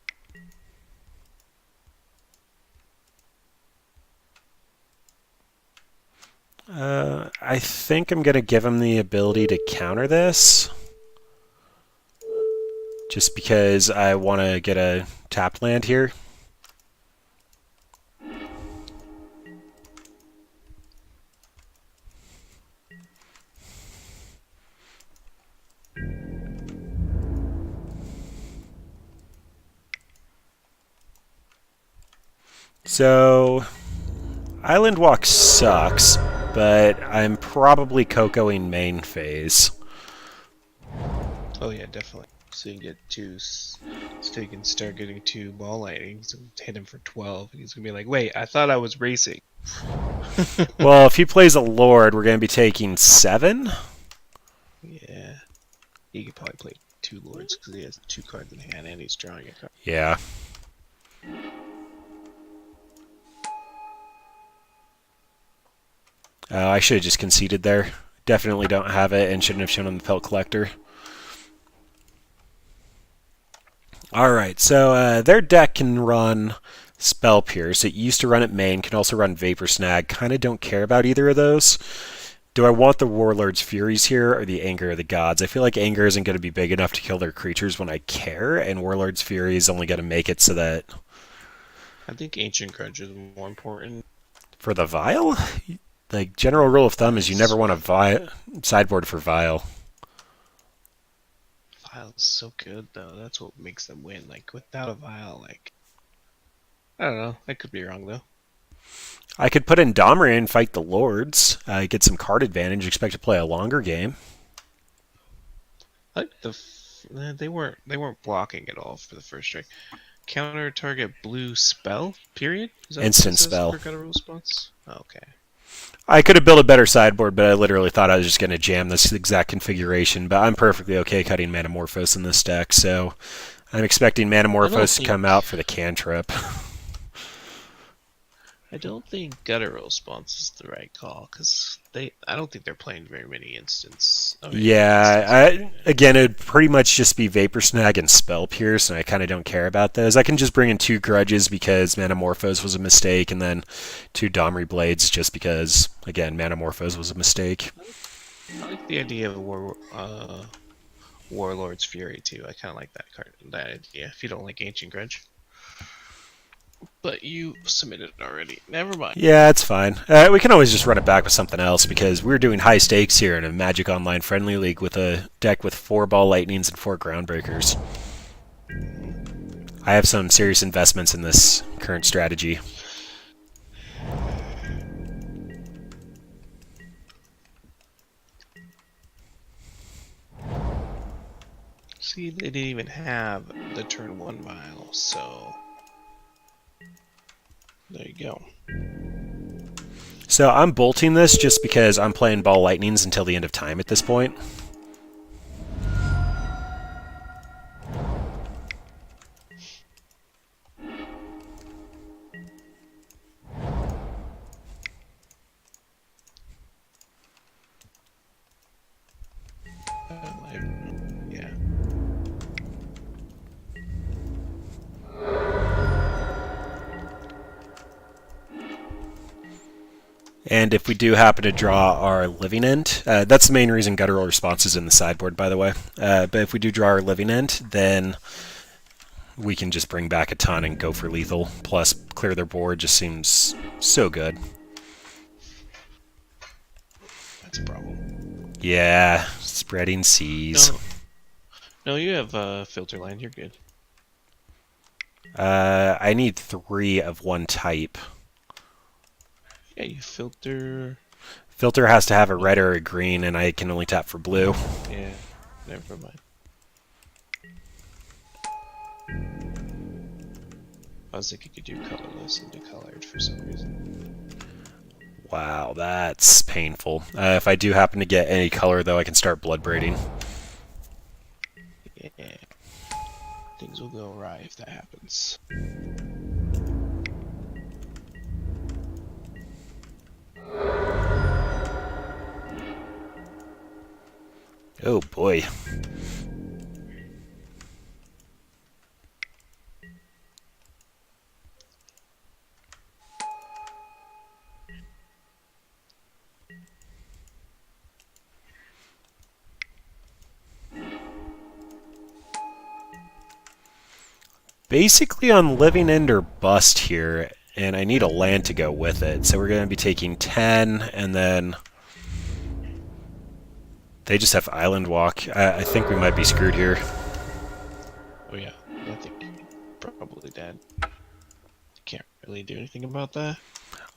I think I'm going to give him the ability to counter this. Just because I want to get a tapped land here. So, Island Walk sucks, but I'm probably Cocoing main phase. Oh yeah, definitely. So you can get 2, so you can start getting 2 ball lightnings and hit him for 12, and he's gonna be like, "Wait, I thought I was racing." Well, if he plays a Lord, we're going to be taking 7. Yeah, he could probably play 2 Lords because he has 2 cards in hand and he's drawing a card. Yeah. I should have just conceded there. Definitely don't have it and shouldn't have shown on the Pelt Collector. Alright, so their deck can run Spell Pierce. It used to run at main, can also run Vapor Snag. Kind of don't care about either of those. Do I want the Warlord's Furies here or the Anger of the Gods? I feel like Anger isn't going to be big enough to kill their creatures when I care, and Warlord's Fury is only going to make it so that... I think Ancient Grudge is more important. For the Vial? Like, general rule of thumb is you never want to sideboard for Vial. Vial's so good, though. That's what makes them win. Like, without a Vial, like... I don't know. I could be wrong, though. I could put in Domri and fight the Lords. Get some card advantage, expect to play a longer game. Like they weren't blocking at all for the first strike. Counter target blue spell, period? Is that Instant what it says spell. for kind of response? Oh, okay. I could have built a better sideboard, but I literally thought I was just going to jam this exact configuration. But I'm perfectly okay cutting Manamorphose in this deck, so I'm expecting Manamorphose to come out for the cantrip. I don't think guttural response is the right call because I don't think they're playing very many instants. I mean, Again, it'd pretty much just be Vapor Snag and Spell Pierce, and I kind of don't care about those. I can just bring in 2 Grudges because Manamorphose was a mistake, and then 2 Domri Blades just because, again, Manamorphose was a mistake. I like the idea of Warlord's Fury too. I kind of like that card, that idea. If you don't like Ancient Grudge. But you submitted it already. Never mind. Yeah, it's fine. We can always just run it back with something else because we're doing high stakes here in a Magic Online friendly league with a deck with 4 Ball Lightnings and 4 Groundbreakers. I have some serious investments in this current strategy. See, they didn't even have the turn 1 vial, so there you go. So I'm bolting this just because I'm playing Ball Lightnings until the end of time at this point. Yeah. And if we do happen to draw our Living End, that's the main reason Guttural Response is in the sideboard, by the way. But if we do draw our Living End, then we can just bring back a ton and go for lethal. Plus, clear their board just seems so good. That's a problem. Yeah, spreading seas. No, you have filter line. You're good. I need 3 of one type. Yeah, you filter. Filter has to have a red or a green, and I can only tap for blue. Yeah, never mind. I was thinking you could do colorless and do colored for some reason. Wow, that's painful. If I do happen to get any color, though, I can start blood braiding. Yeah. Things will go awry if that happens. Oh boy. Basically on Living End or Bust here, and I need a land to go with it. So we're going to be taking 10, and then they just have Island Walk. I think we might be screwed here. Oh yeah, I think you're probably dead. Can't really do anything about that.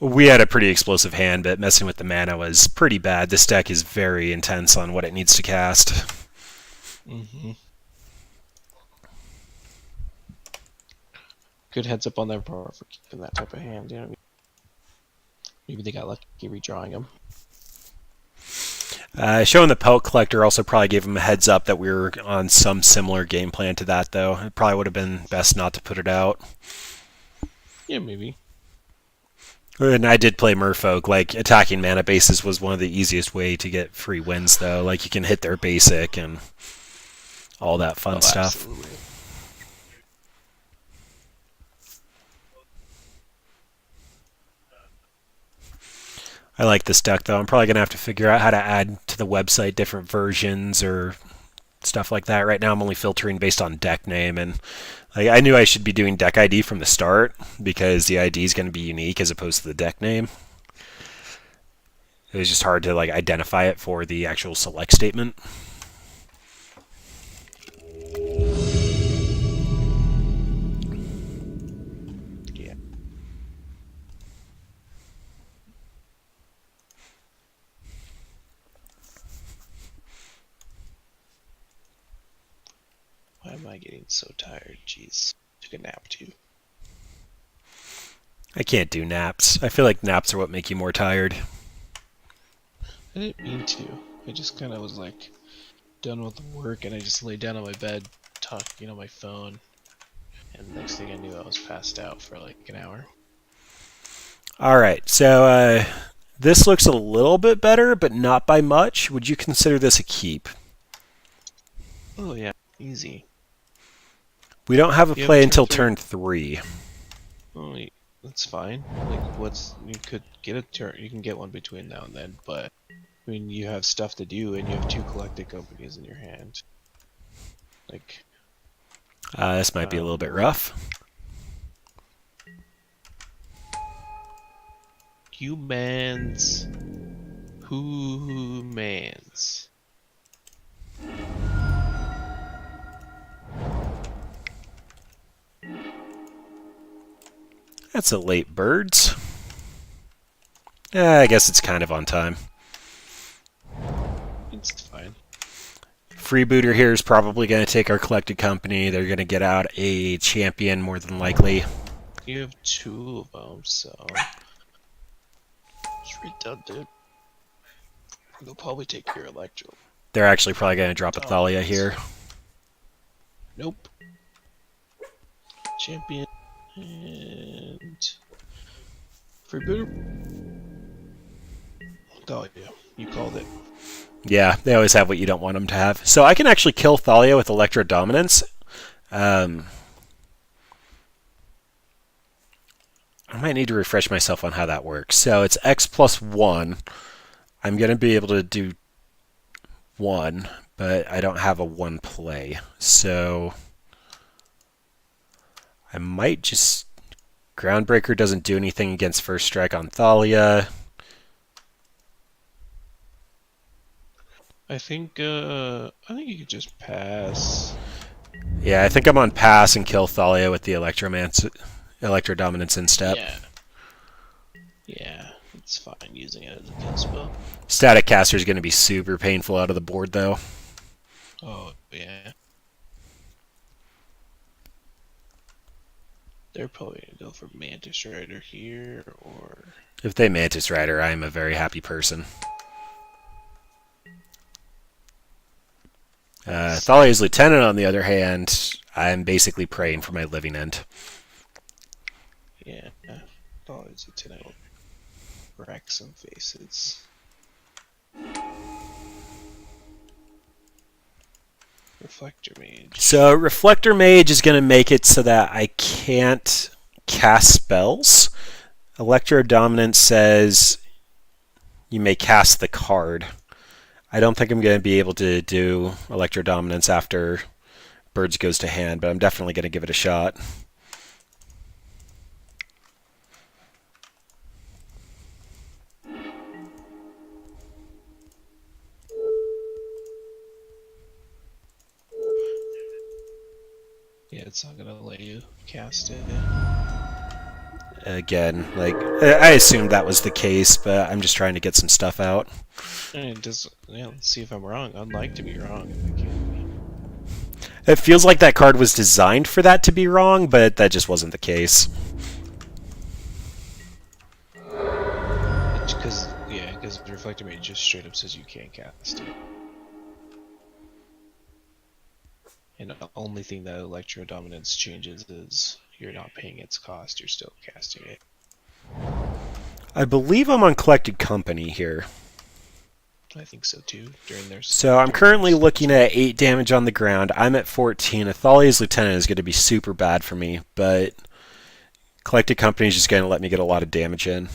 We had a pretty explosive hand, but messing with the mana was pretty bad. This deck is very intense on what it needs to cast. Mm-hmm. Good heads up on their part for keeping that type of hand. You know what I mean? Maybe they got lucky redrawing them. Showing the Pelt Collector also probably gave him a heads up that we were on some similar game plan to that, though. It probably would have been best not to put it out. Yeah, maybe. And I did play Merfolk. Like, attacking mana bases was one of the easiest way to get free wins, though. Like, you can hit their basic and all that fun stuff. Absolutely. I like this deck, though. I'm probably going to have to figure out how to add to the website different versions or stuff like that. Right now, I'm only filtering based on deck name, and I knew I should be doing deck ID from the start because the ID is going to be unique as opposed to the deck name. It was just hard to identify it for the actual select statement. Yeah. Why am I getting so tired? Jeez. Took a nap too. I can't do naps. I feel like naps are what make you more tired. I didn't mean to. I just kind of was done with work and I just laid down on my bed talking on my phone. And the next thing I knew I was passed out for an hour. All right, so this looks a little bit better, but not by much. Would you consider this a keep? Oh yeah, easy. We don't have a You have a play turn until three. turn 3. Oh, that's fine. Like, you could get a turn. You can get one between now and then, but I mean, you have stuff to do, and you have two collected companies in your hand. Like, This might be a little bit well, rough. humans, humans. That's a late birds. I guess it's kind of on time. It's fine. Freebooter here is probably going to take our collected company. They're going to get out a champion more than likely. You have two of them, so it's redundant. They'll probably take your electro They're actually probably going to drop a Thalia dominance. here. Nope. Champion and freebooter. Oh yeah, you called it. Yeah, they always have what you don't want them to have. So I can actually kill Thalia with Electro Dominance. I might need to refresh myself on how that works. So it's X plus 1. I'm going to be able to do 1, but I don't have a 1 play. So I might just... Groundbreaker doesn't do anything against first strike on Thalia. I think you could just pass. Yeah, I think I'm on pass and kill Thalia with the Electro Dominance instep. Yeah. Yeah, it's fine using it as a kill spell. Static Caster is going to be super painful out of the board, though. Oh, yeah. They're probably going to go for Mantis Rider here, or... If they Mantis Rider, I am a very happy person. Thalia's Lieutenant, on the other hand, I'm basically praying for my living end. Yeah, always a 10 will wreck some faces. Reflector Mage. So Reflector Mage is going to make it so that I can't cast spells. Electro Dominance says you may cast the card. I don't think I'm going to be able to do Electro Dominance after Birds goes to hand, but I'm definitely going to give it a shot. Yeah, it's not gonna let you cast it. Again, like I assumed that was the case, but I'm just trying to get some stuff out. And it does. Yeah, let's see if I'm wrong. I'd like to be wrong if I can It feels like that card was designed for that to be wrong, but that just wasn't the case. Because Reflector Mage just straight up says you can't cast it. And the only thing that Electro Dominance changes is you're not paying its cost, you're still casting it. I believe I'm on Collected Company here. I think so too, during their... So I'm currently looking at 8 damage on the ground. I'm at 14. Athalia's Lieutenant is going to be super bad for me, but Collected Company is just going to let me get a lot of damage in.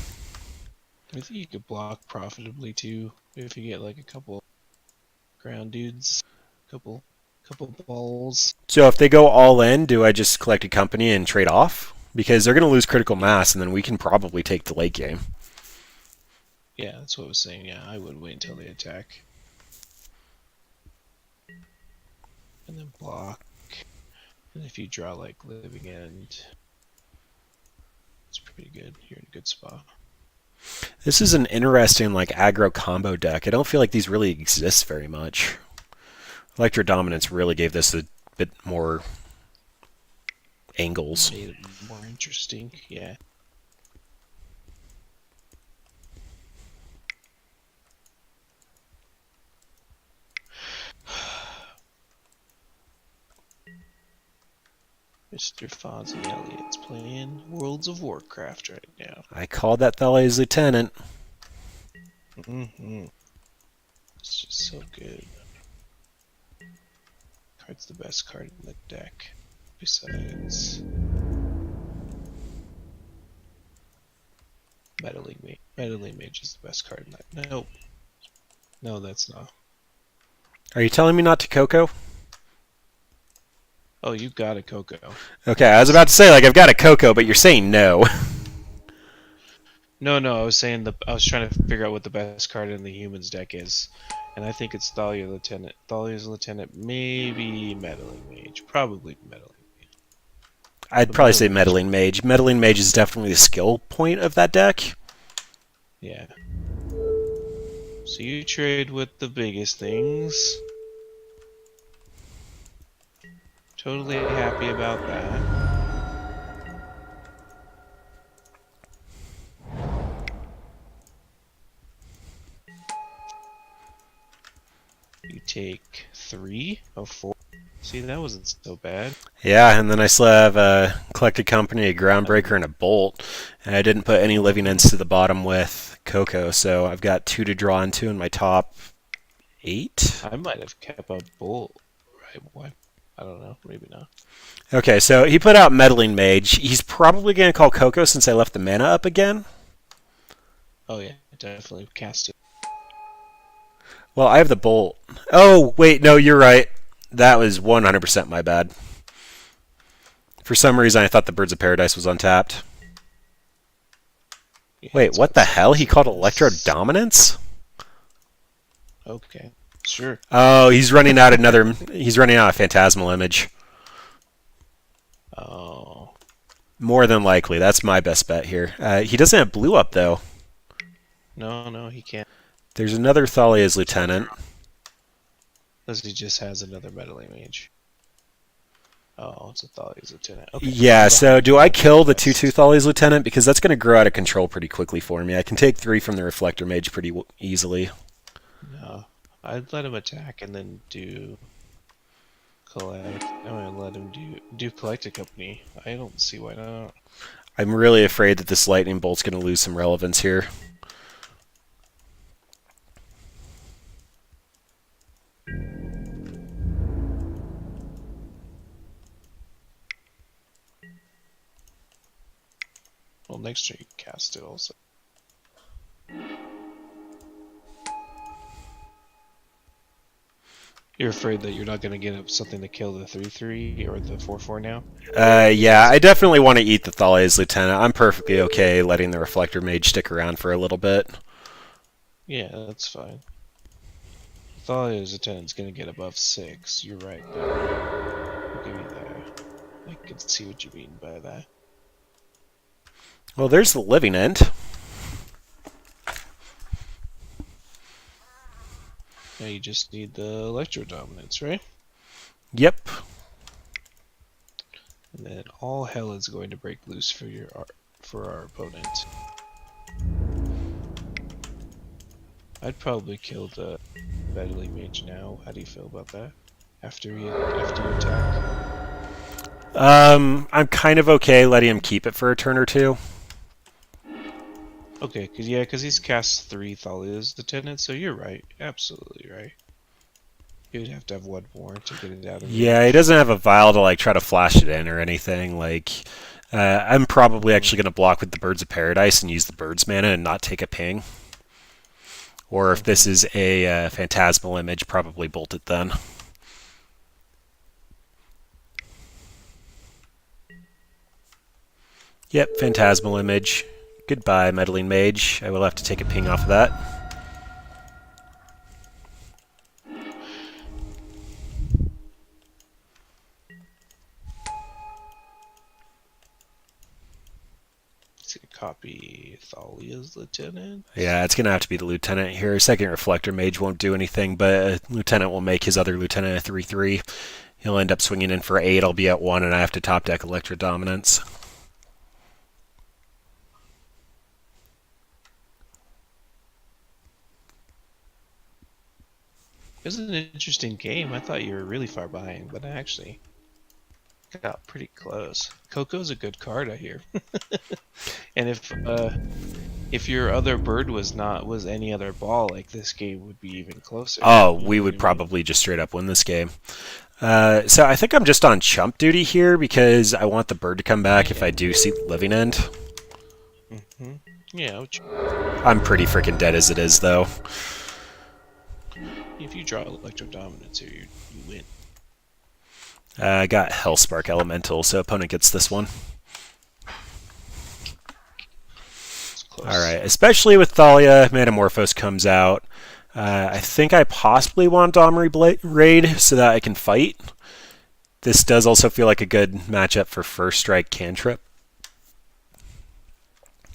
I think you could block profitably too, if you get like a couple ground dudes, couple balls. So if they go all in, do I just Collected Company and trade off? Because they're going to lose critical mass, and then we can probably take the late game. Yeah, that's what I was saying. Yeah, I would wait until they attack. And then block. And if you draw like Living End, it's pretty good. You're in a good spot. This is an interesting like aggro combo deck. I don't feel like these really exist very much. Electro Dominance really gave this a bit more angles. Made it more interesting, yeah. Mr. Fonzie Elliott's playing Worlds of Warcraft right now. I called that Thalia's lieutenant. Mm-hmm. It's just so good. Card's the best card in the deck. Besides Meddling Mage. Meddling Mage is the best card in that. Nope. No, that's not. Are you telling me not to Coco? Oh, you got a Coco. Okay, I was about to say, like, I've got a Coco, but you're saying no. No, I was saying I was trying to figure out what the best card in the humans deck is. And I think it's Thalia Lieutenant. Thalia's Lieutenant, maybe Meddling Mage. Probably Meddling Mage. I'd But probably say Meddling Meddling Mage. Meddling Mage is definitely the skill point of that deck. Yeah. So you trade with the biggest things. Totally happy about that. You take 3 of 4. See, that wasn't so bad. Yeah, and then I still have a Collected Company, a Groundbreaker, and a Bolt. And I didn't put any living ends to the bottom with Coco, so I've got 2 to draw into in my top 8. I might have kept a Bolt. Right? Why? I don't know. Maybe not. Okay, so he put out Meddling Mage. He's probably going to call Coco since I left the mana up again. Oh yeah, definitely cast it. Well, I have the Bolt. Oh, wait, no, you're right. That was 100% my bad. For some reason, I thought the Birds of Paradise was untapped. Yeah, Wait, what the hell? He called Electro Dominance? Okay, sure. Oh, he's running out another. He's running out a Phantasmal Image. Oh. More than likely, that's my best bet here. He doesn't have blue up though. No, he can't. There's another Thalia's Lieutenant. Unless he just has another Meddling Mage. Oh, it's a Thalia's Lieutenant. Okay. Yeah, so do I kill the 2/2 Thalia's Lieutenant? Because that's going to grow out of control pretty quickly for me. I can take 3 from the Reflector Mage pretty easily. No. I'd let him attack and then do collect. I'm gonna let him do Collected Company. I don't see why not. I'm really afraid that this Lightning Bolt's going to lose some relevance here. Well, next turn you can cast it also. You're afraid that you're not going to get up something to kill the 3/3 or the 4/4 now? Yeah, I definitely want to eat the Thalia's Lieutenant. I'm perfectly okay letting the Reflector Mage stick around for a little bit. Yeah, that's fine. Thalia's Lieutenant's going to get above 6. You're right, but I'll give you that. I can see what you mean by that. Well, there's the living end. Now you just need the Electro Dominance, right? Yep. And then all hell is going to break loose for our opponent. I'd probably kill the Meddling Mage now. How do you feel about that? After you attack? I'm kind of okay letting him keep it for a turn or two. Okay, cause he's cast 3 Thalia's Lieutenant, so you're right. Absolutely right. You'd have to have one more to get it out of Yeah, he doesn't have a vial to like try to flash it in or anything. Like, I'm probably actually going to block with the Birds of Paradise and use the Bird's mana and not take a ping. Or if this is a Phantasmal Image, probably bolt it then. Yep, Phantasmal Image. Goodbye, Meddling Mage. I will have to take a ping off of that. Let's see, copy Thalia's Lieutenant. Yeah, it's going to have to be the Lieutenant here. Second Reflector Mage won't do anything, but Lieutenant will make his other Lieutenant a 3/3. He'll end up swinging in for 8. I'll be at 1, and I have to top deck Electro Dominance. It was an interesting game. I thought you were really far behind, but actually, got pretty close. Coco's a good card, I hear. And if your other bird was any other ball, like this game would be even closer. Oh, You we know what would I mean? probably just straight up win this game. So I think I'm just on chump duty here because I want the bird to come back if Yeah. I do see living end. Hmm. Yeah. I'm pretty freaking dead as it is, though. If you draw Electro Dominance here, you win. I got Hellspark Elemental, so opponent gets this one. It's close. Alright, especially with Thalia, Metamorphose comes out. I think I possibly want Domri Raid so that I can fight. This does also feel like a good matchup for First Strike Cantrip.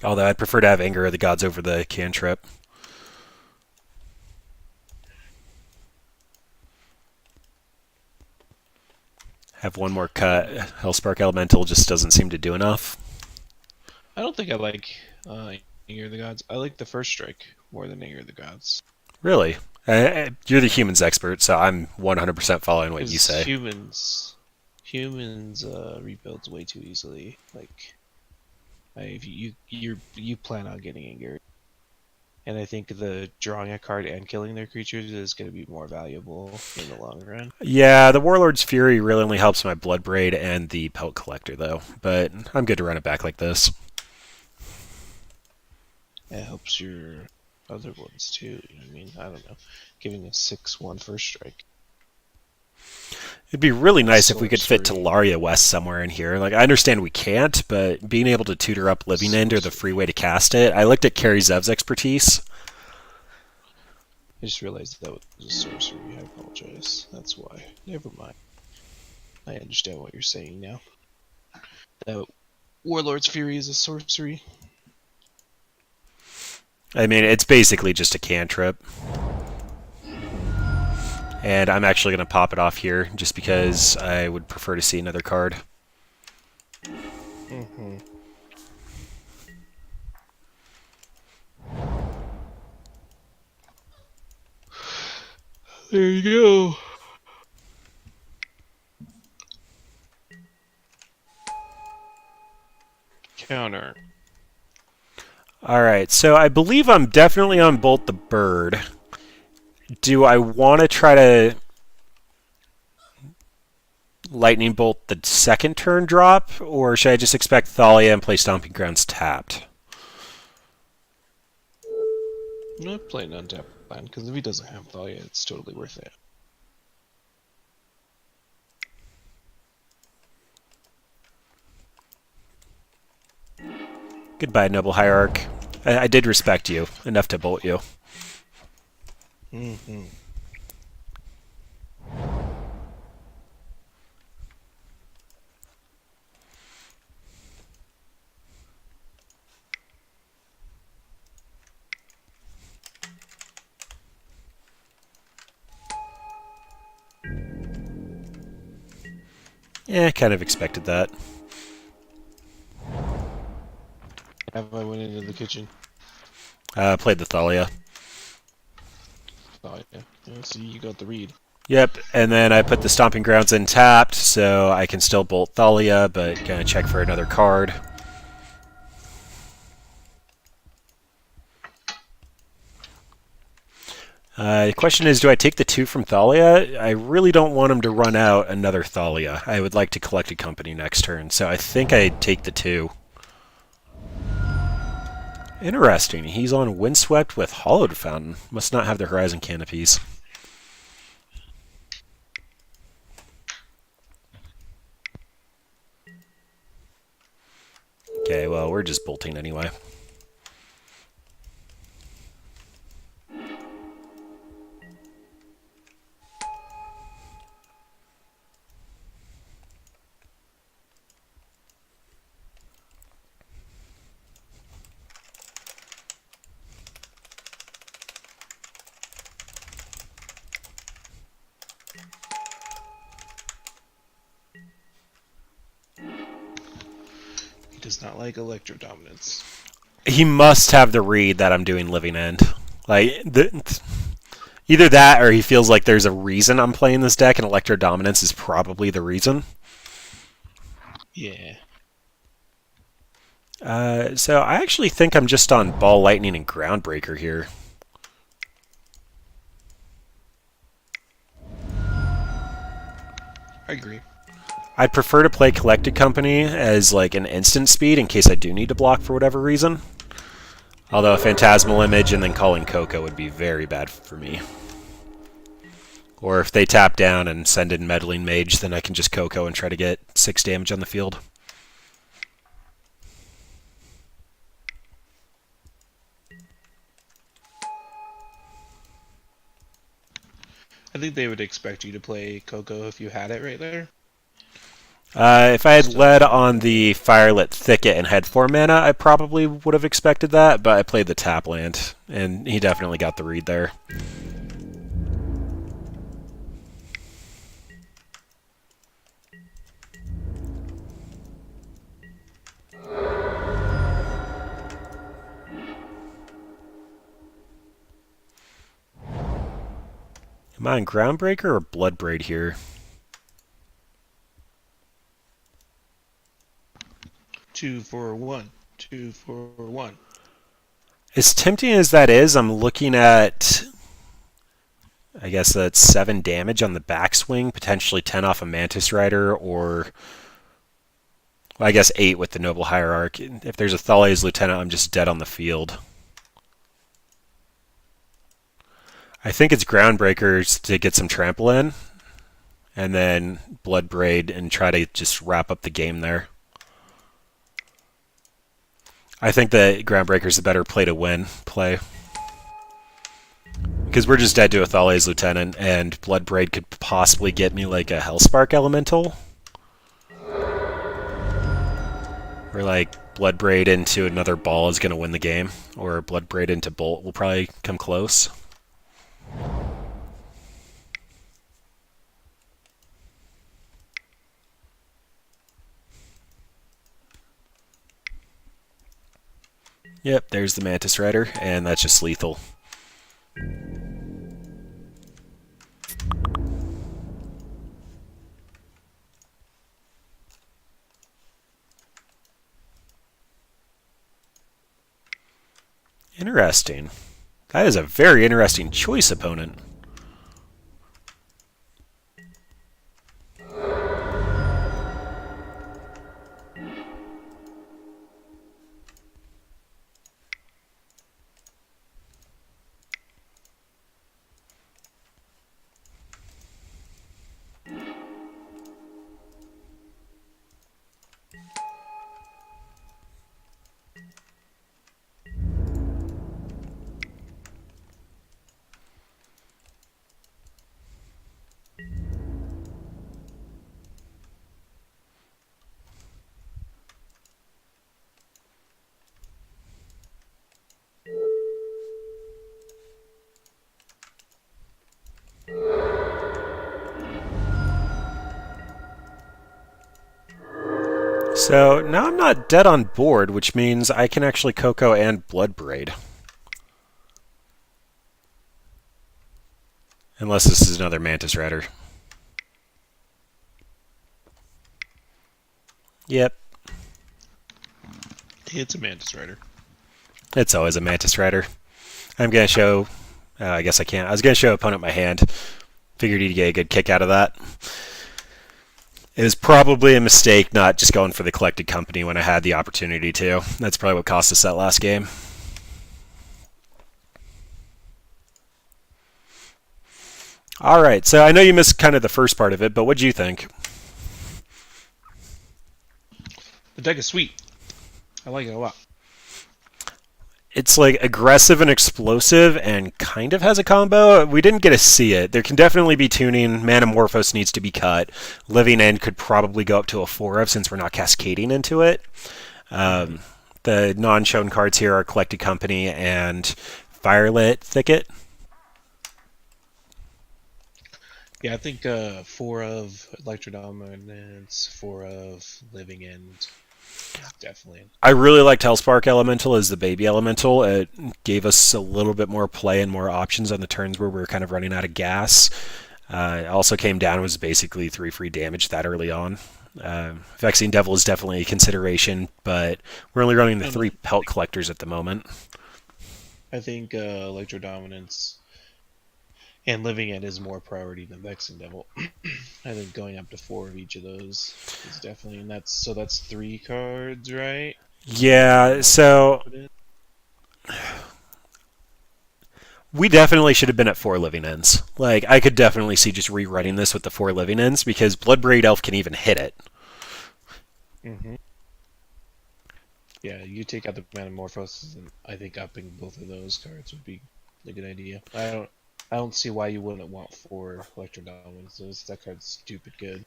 Although I'd prefer to have Anger of the Gods over the Cantrip. Have one more cut. Hellspark Elemental just doesn't seem to do enough. I don't think I like Anger of the Gods. I like the First Strike more than Anger of the Gods. Really? You're the humans expert, so I'm 100% following what you say. Humans rebuilds way too easily. Like, if you plan on getting Anger, and I think the drawing a card and killing their creatures is going to be more valuable in the long run. Yeah, the Warlord's Fury really only helps my Blood Braid and the Pelt Collector, though. But I'm good to run it back like this. It helps your other ones too. You know what I mean? I don't know. Giving a 6/1 First Strike. It'd be really nice if we could fit Sorcery. Talaria West somewhere in here. Like, I understand we can't, but being able to tutor up Living End or the free way to cast it. I looked at Carrie Zev's expertise. I just realized that was a sorcery. I apologize. That's why. Never mind. I understand what you're saying now. That Warlord's Fury is a sorcery. I mean, it's basically just a cantrip. And I'm actually going to pop it off here just because I would prefer to see another card. Mm-hmm. There you go. Counter. Alright, so I believe I'm definitely on Bolt the Bird. Do I want to try to Lightning Bolt the second turn drop, or should I just expect Thalia and play Stomping Grounds tapped? I'm not playing untapped land because if he doesn't have Thalia, it's totally worth it. Goodbye, Noble Hierarch. I did respect you, enough to bolt you. Mm-hmm. Yeah, kind of expected that. Have I went into the kitchen? Played the Thalia. Thalia. Yeah, see, you got the read. Yep, and then I put the Stomping Grounds in tapped, so I can still bolt Thalia, but gonna check for another card. The question is, do I take the 2 from Thalia? I really don't want him to run out another Thalia. I would like to collect a company next turn, so I think I'd take the 2. Interesting. He's on Windswept with Hollowed Fountain. Must not have the Horizon Canopies. Okay, well, we're just bolting anyway. He does not like Electro Dominance. He must have the read that I'm doing Living End. Like, either that or he feels like there's a reason I'm playing this deck, and Electro Dominance is probably the reason. Yeah. So I actually think I'm just on Ball, Lightning, and Groundbreaker here. I agree. I'd prefer to play Collected Company as like an instant speed in case I do need to block for whatever reason. Although a Phantasmal Image and then calling Coco would be very bad for me. Or if they tap down and send in Meddling Mage, then I can just Coco and try to get 6 damage on the field. I think they would expect you to play Coco if you had it right there. If I had led on the Firelit Thicket and had 4 mana, I probably would have expected that, but I played the tap land, and he definitely got the read there. Am I on Groundbreaker or Bloodbraid here? 2 for 1. 2 for 1. As tempting as that is, I'm looking at, I guess that's 7 damage on the backswing, potentially 10 off a Mantis Rider, or well, I guess 8 with the Noble Hierarch. If there's a Thales Lieutenant, I'm just dead on the field. I think it's Groundbreakers to get some trample in, and then Bloodbraid and try to just wrap up the game there. I think that Groundbreaker's the better play to win play. Because we're just dead to a Thales Lieutenant, and Bloodbraid could possibly get me like a Hellspark Elemental. Or like Bloodbraid into another ball is going to win the game, or Bloodbraid into Bolt will probably come close. Yep, there's the Mantis Rider, and that's just lethal. Interesting. That is a very interesting choice, opponent. So now I'm not dead on board, which means I can actually Coco and Bloodbraid. Unless this is another Mantis Rider. Yep. It's a Mantis Rider. It's always a Mantis Rider. I'm going to show... I guess I can't. I was going to show opponent my hand. Figured he'd get a good kick out of that. It was probably a mistake not just going for the Collected Company when I had the opportunity to. That's probably what cost us that last game. Alright, so I know you missed kind of the first part of it, but what do you think? The deck is sweet. I like it a lot. It's like aggressive and explosive and kind of has a combo. We didn't get to see it. There can definitely be tuning. Manamorphose needs to be cut. Living End could probably go up to a 4 of since we're not cascading into it. The non-shown cards here are Collected Company and Firelit Thicket. Yeah, I think 4 of Electrodominance, 4 of Living End. Definitely. I really liked Hellspark Elemental as the baby elemental. It gave us a little bit more play and more options on the turns where we were kind of running out of gas. It also came down, was basically 3 free damage that early on. Vexing Devil is definitely a consideration, but we're only running the And 3 pelt collectors at the moment. I think Electro Dominance and Living End is more priority than Vexing Devil. I think going up to 4 of each of those is definitely, and that's 3 cards, right? Or do you have Yeah, more cards to so put in? we definitely should have been at 4 living ends. Like, I could definitely see just rewriting Yeah. this with the 4 living ends because Bloodbraid Elf can even hit it. hmm Yeah, you take out the Metamorphosis, and I think upping both of those cards would be a good idea. I don't see why you wouldn't want 4 Electro Dominances. That card's stupid good.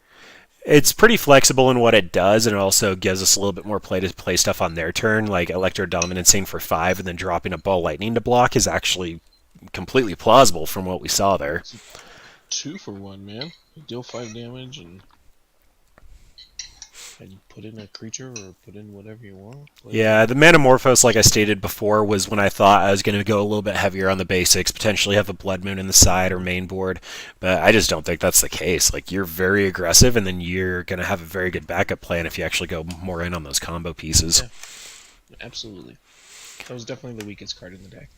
It's pretty flexible in what it does, and it also gives us a little bit more play to play stuff on their turn, like Electro Dominancing for 5 and then dropping a Ball Lightning to block is actually completely plausible from what we saw there. It's a 2-for-1, man. You deal 5 damage and put in a creature or put in whatever you want. Yeah, the Manamorphose, like I stated before, was when I thought I was going to go a little bit heavier on the basics, potentially have a Blood Moon in the side or main board, but I just don't think that's the case. Like, you're very aggressive, and then you're going to have a very good backup plan if you actually go more in on those combo pieces. Yeah, absolutely. That was definitely the weakest card in the deck.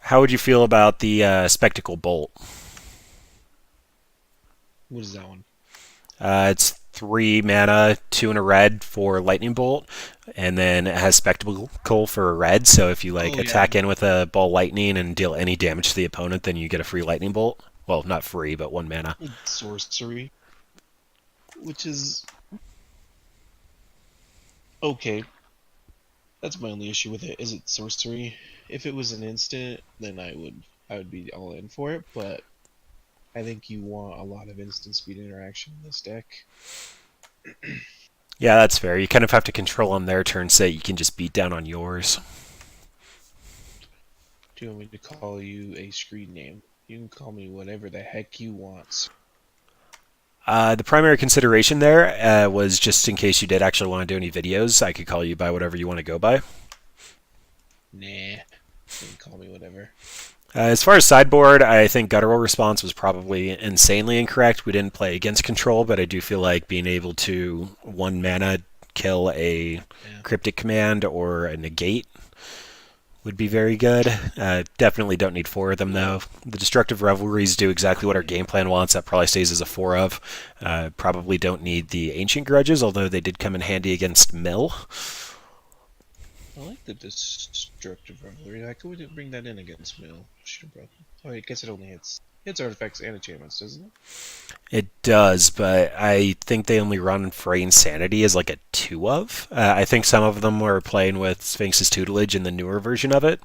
How would you feel about the Spectacle Bolt? What is that one? It's 3 mana, 2 and a red for Lightning Bolt, and then it has Spectacle for a red. So if you like Oh yeah, attack in with a Ball Lightning and deal any damage to the opponent, then you get a free Lightning Bolt. Well, not free, but 1 mana. sorcery, which is okay. That's my only issue with it. Is it sorcery? If it was an instant, then I would be all in for it. But I think you want a lot of instant speed interaction in this deck. Yeah, that's fair. You kind of have to control on their turn so that you can just beat down on yours. Do you want me to call you a screen name? You can call me whatever the heck you want. The primary consideration there was just in case you did actually want to do any videos, I could call you by whatever you want to go by. Nah, you can call me whatever. As far as sideboard, I think Guttural Response was probably insanely incorrect. We didn't play against control, but I do feel like being able to 1 mana kill a Yeah. Cryptic Command or a Negate would be very good. Definitely don't need 4 of them, though. The Destructive Revelries do exactly what our game plan wants. That probably stays as a 4 of. Probably don't need the Ancient Grudges, although they did come in handy against Mill. I like the destructive revelry. How come we didn't bring that in against Mill? Should have brought. Oh, I guess it only hits artifacts and enchantments, doesn't it? It does, but I think they only run Fray Insanity as like a 2 of. I think some of them are playing with Sphinx's Tutelage in the newer version of it.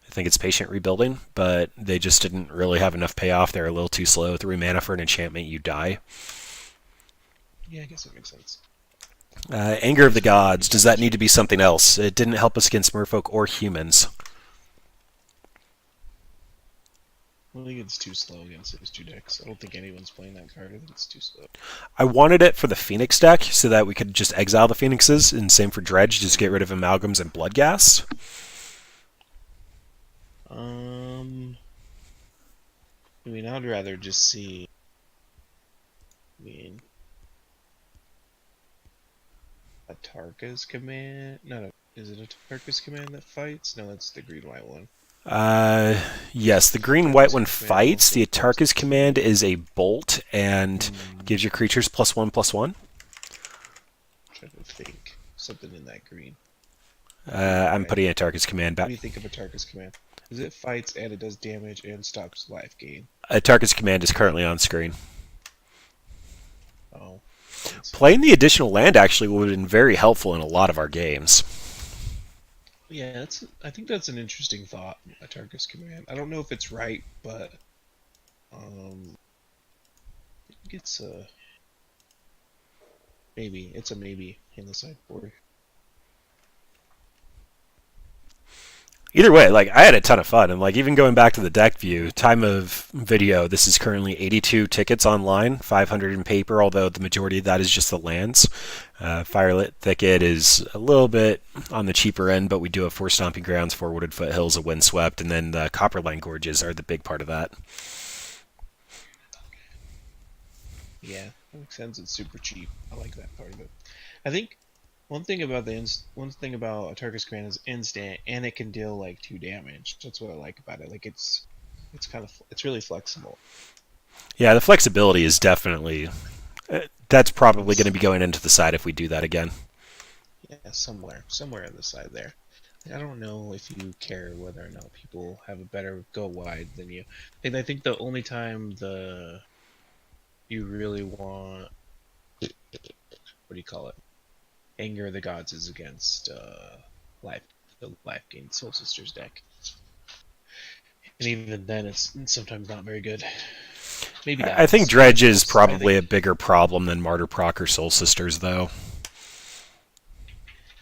I think it's Patient Rebuilding, but they just didn't really have enough payoff. They're a little too slow. 3 mana for an enchantment, you die. Yeah, I guess that makes sense. Anger of the Gods, does that need to be something else? It didn't help us against merfolk or humans. I think it's too slow against those 2 decks. I don't think anyone's playing that card. I think it's too slow. I wanted it for the Phoenix deck so that we could just exile the Phoenixes, and same for Dredge, just get rid of Amalgams and Bloodghast. I mean, I'd rather just see. I mean, a Tarka's command. No, is it a Tarka's command that fights? No, that's the green-white one. Yes, the green-white one Command fights. also The costs Atarka's 2. command is a bolt and gives your creatures +1/+1. Trying to think something in that green. I'm putting Atarka's command What back. do you think of Atarka's command? Because it fights and it does damage and stops life gain. Atarka's command is currently on screen. Oh. Playing the additional land actually would have been very helpful in a lot of our games. Yeah, I think that's an interesting thought, Atarka's command. I don't know if it's right, but I think it's a maybe. It's a maybe in the sideboard. Either way, like, I had a ton of fun, and like, even going back to the deck view, time of video, this is currently 82 tickets online, 500 in paper, although the majority of that is just the lands. Firelit Thicket is a little bit on the cheaper end, but we do have 4 Stomping Grounds, 4 Wooded Foothills, a Windswept, and then the Copperline Gorges are the big part of that. Yeah, That makes sense. It's super cheap. I like that part of it. I think one thing about a Tarkus Command is instant, and it can deal like 2 damage. That's what I like about it. Like it's really flexible. Yeah, the flexibility is definitely that's probably going to It's be going into the side if we do that again. yeah, somewhere on the side there. I don't know if you care whether or not people have a better go wide than you. And I think the only time the you really want, what do you call it, Anger of the Gods is against life the life gain Soul Sisters deck, and even then it's sometimes not very good. Maybe I think that Dredge is helps. I probably think a bigger problem than Martyr Proc or Soul Sisters, though.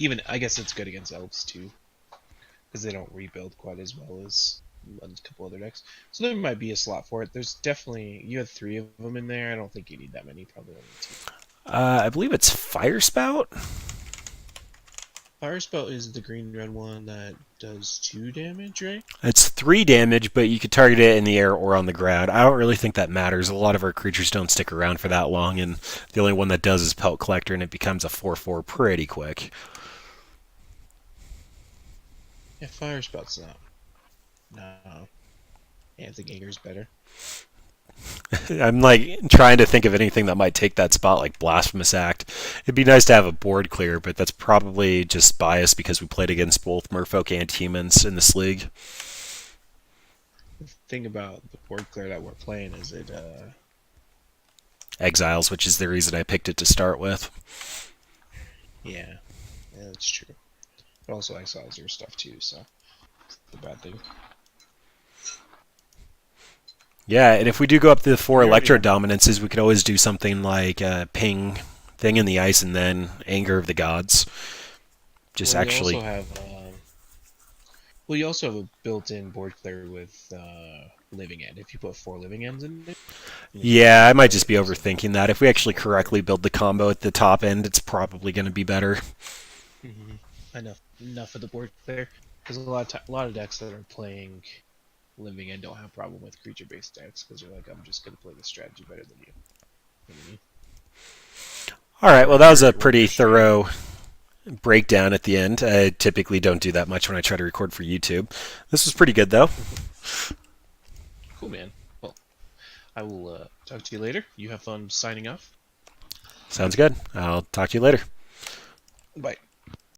even I guess it's good against elves too, because they don't rebuild quite as well as a couple other decks. So there might be a slot for it. There's definitely, you have 3 of them in there. I don't think you need that many. Probably only 2. I believe it's Fire Spout. Fire Spell is the green red one that does 2 damage, right? It's 3 damage, but you could target it in the air or on the ground. I don't really think that matters. A lot of our creatures don't stick around for that long, and the only one that does is Pelt Collector, and it becomes a 4/4 pretty quick. Yeah, Fire Spell's not. No, yeah, I think Anger's better. I'm like trying to think of anything that might take that spot, like Blasphemous Act. It'd be nice to have a board clear, but that's probably just biased because we played against both Merfolk and humans in this league. The thing about the board clear that we're playing is it Exiles, which is the reason I picked it to start with. yeah, yeah, that's true. But also exiles your stuff too, so it's the bad thing. Yeah, and if we do go up to the 4 We already Electro have Dominances, we could always do something like Ping, Thing in the Ice, and then Anger of the Gods. Just well, we actually. also have you also have a built-in board clear with living end. If you put 4 living ends in it, you can Yeah, I might play just it be as a overthinking that. If we actually correctly build the combo at the top end, it's probably going to be better. enough of the board clear. Because a lot of decks that are playing living end don't have problem with creature-based decks because they're like, I'm just gonna play the strategy better than you. You know what I mean? All right, well, that was a Work pretty your strategy. thorough breakdown at the end. I typically don't do that much when I try to record for YouTube. This was pretty good, though. Cool, man. Well, I will talk to you later. You have fun signing off. Sounds good. I'll talk to you later. Bye.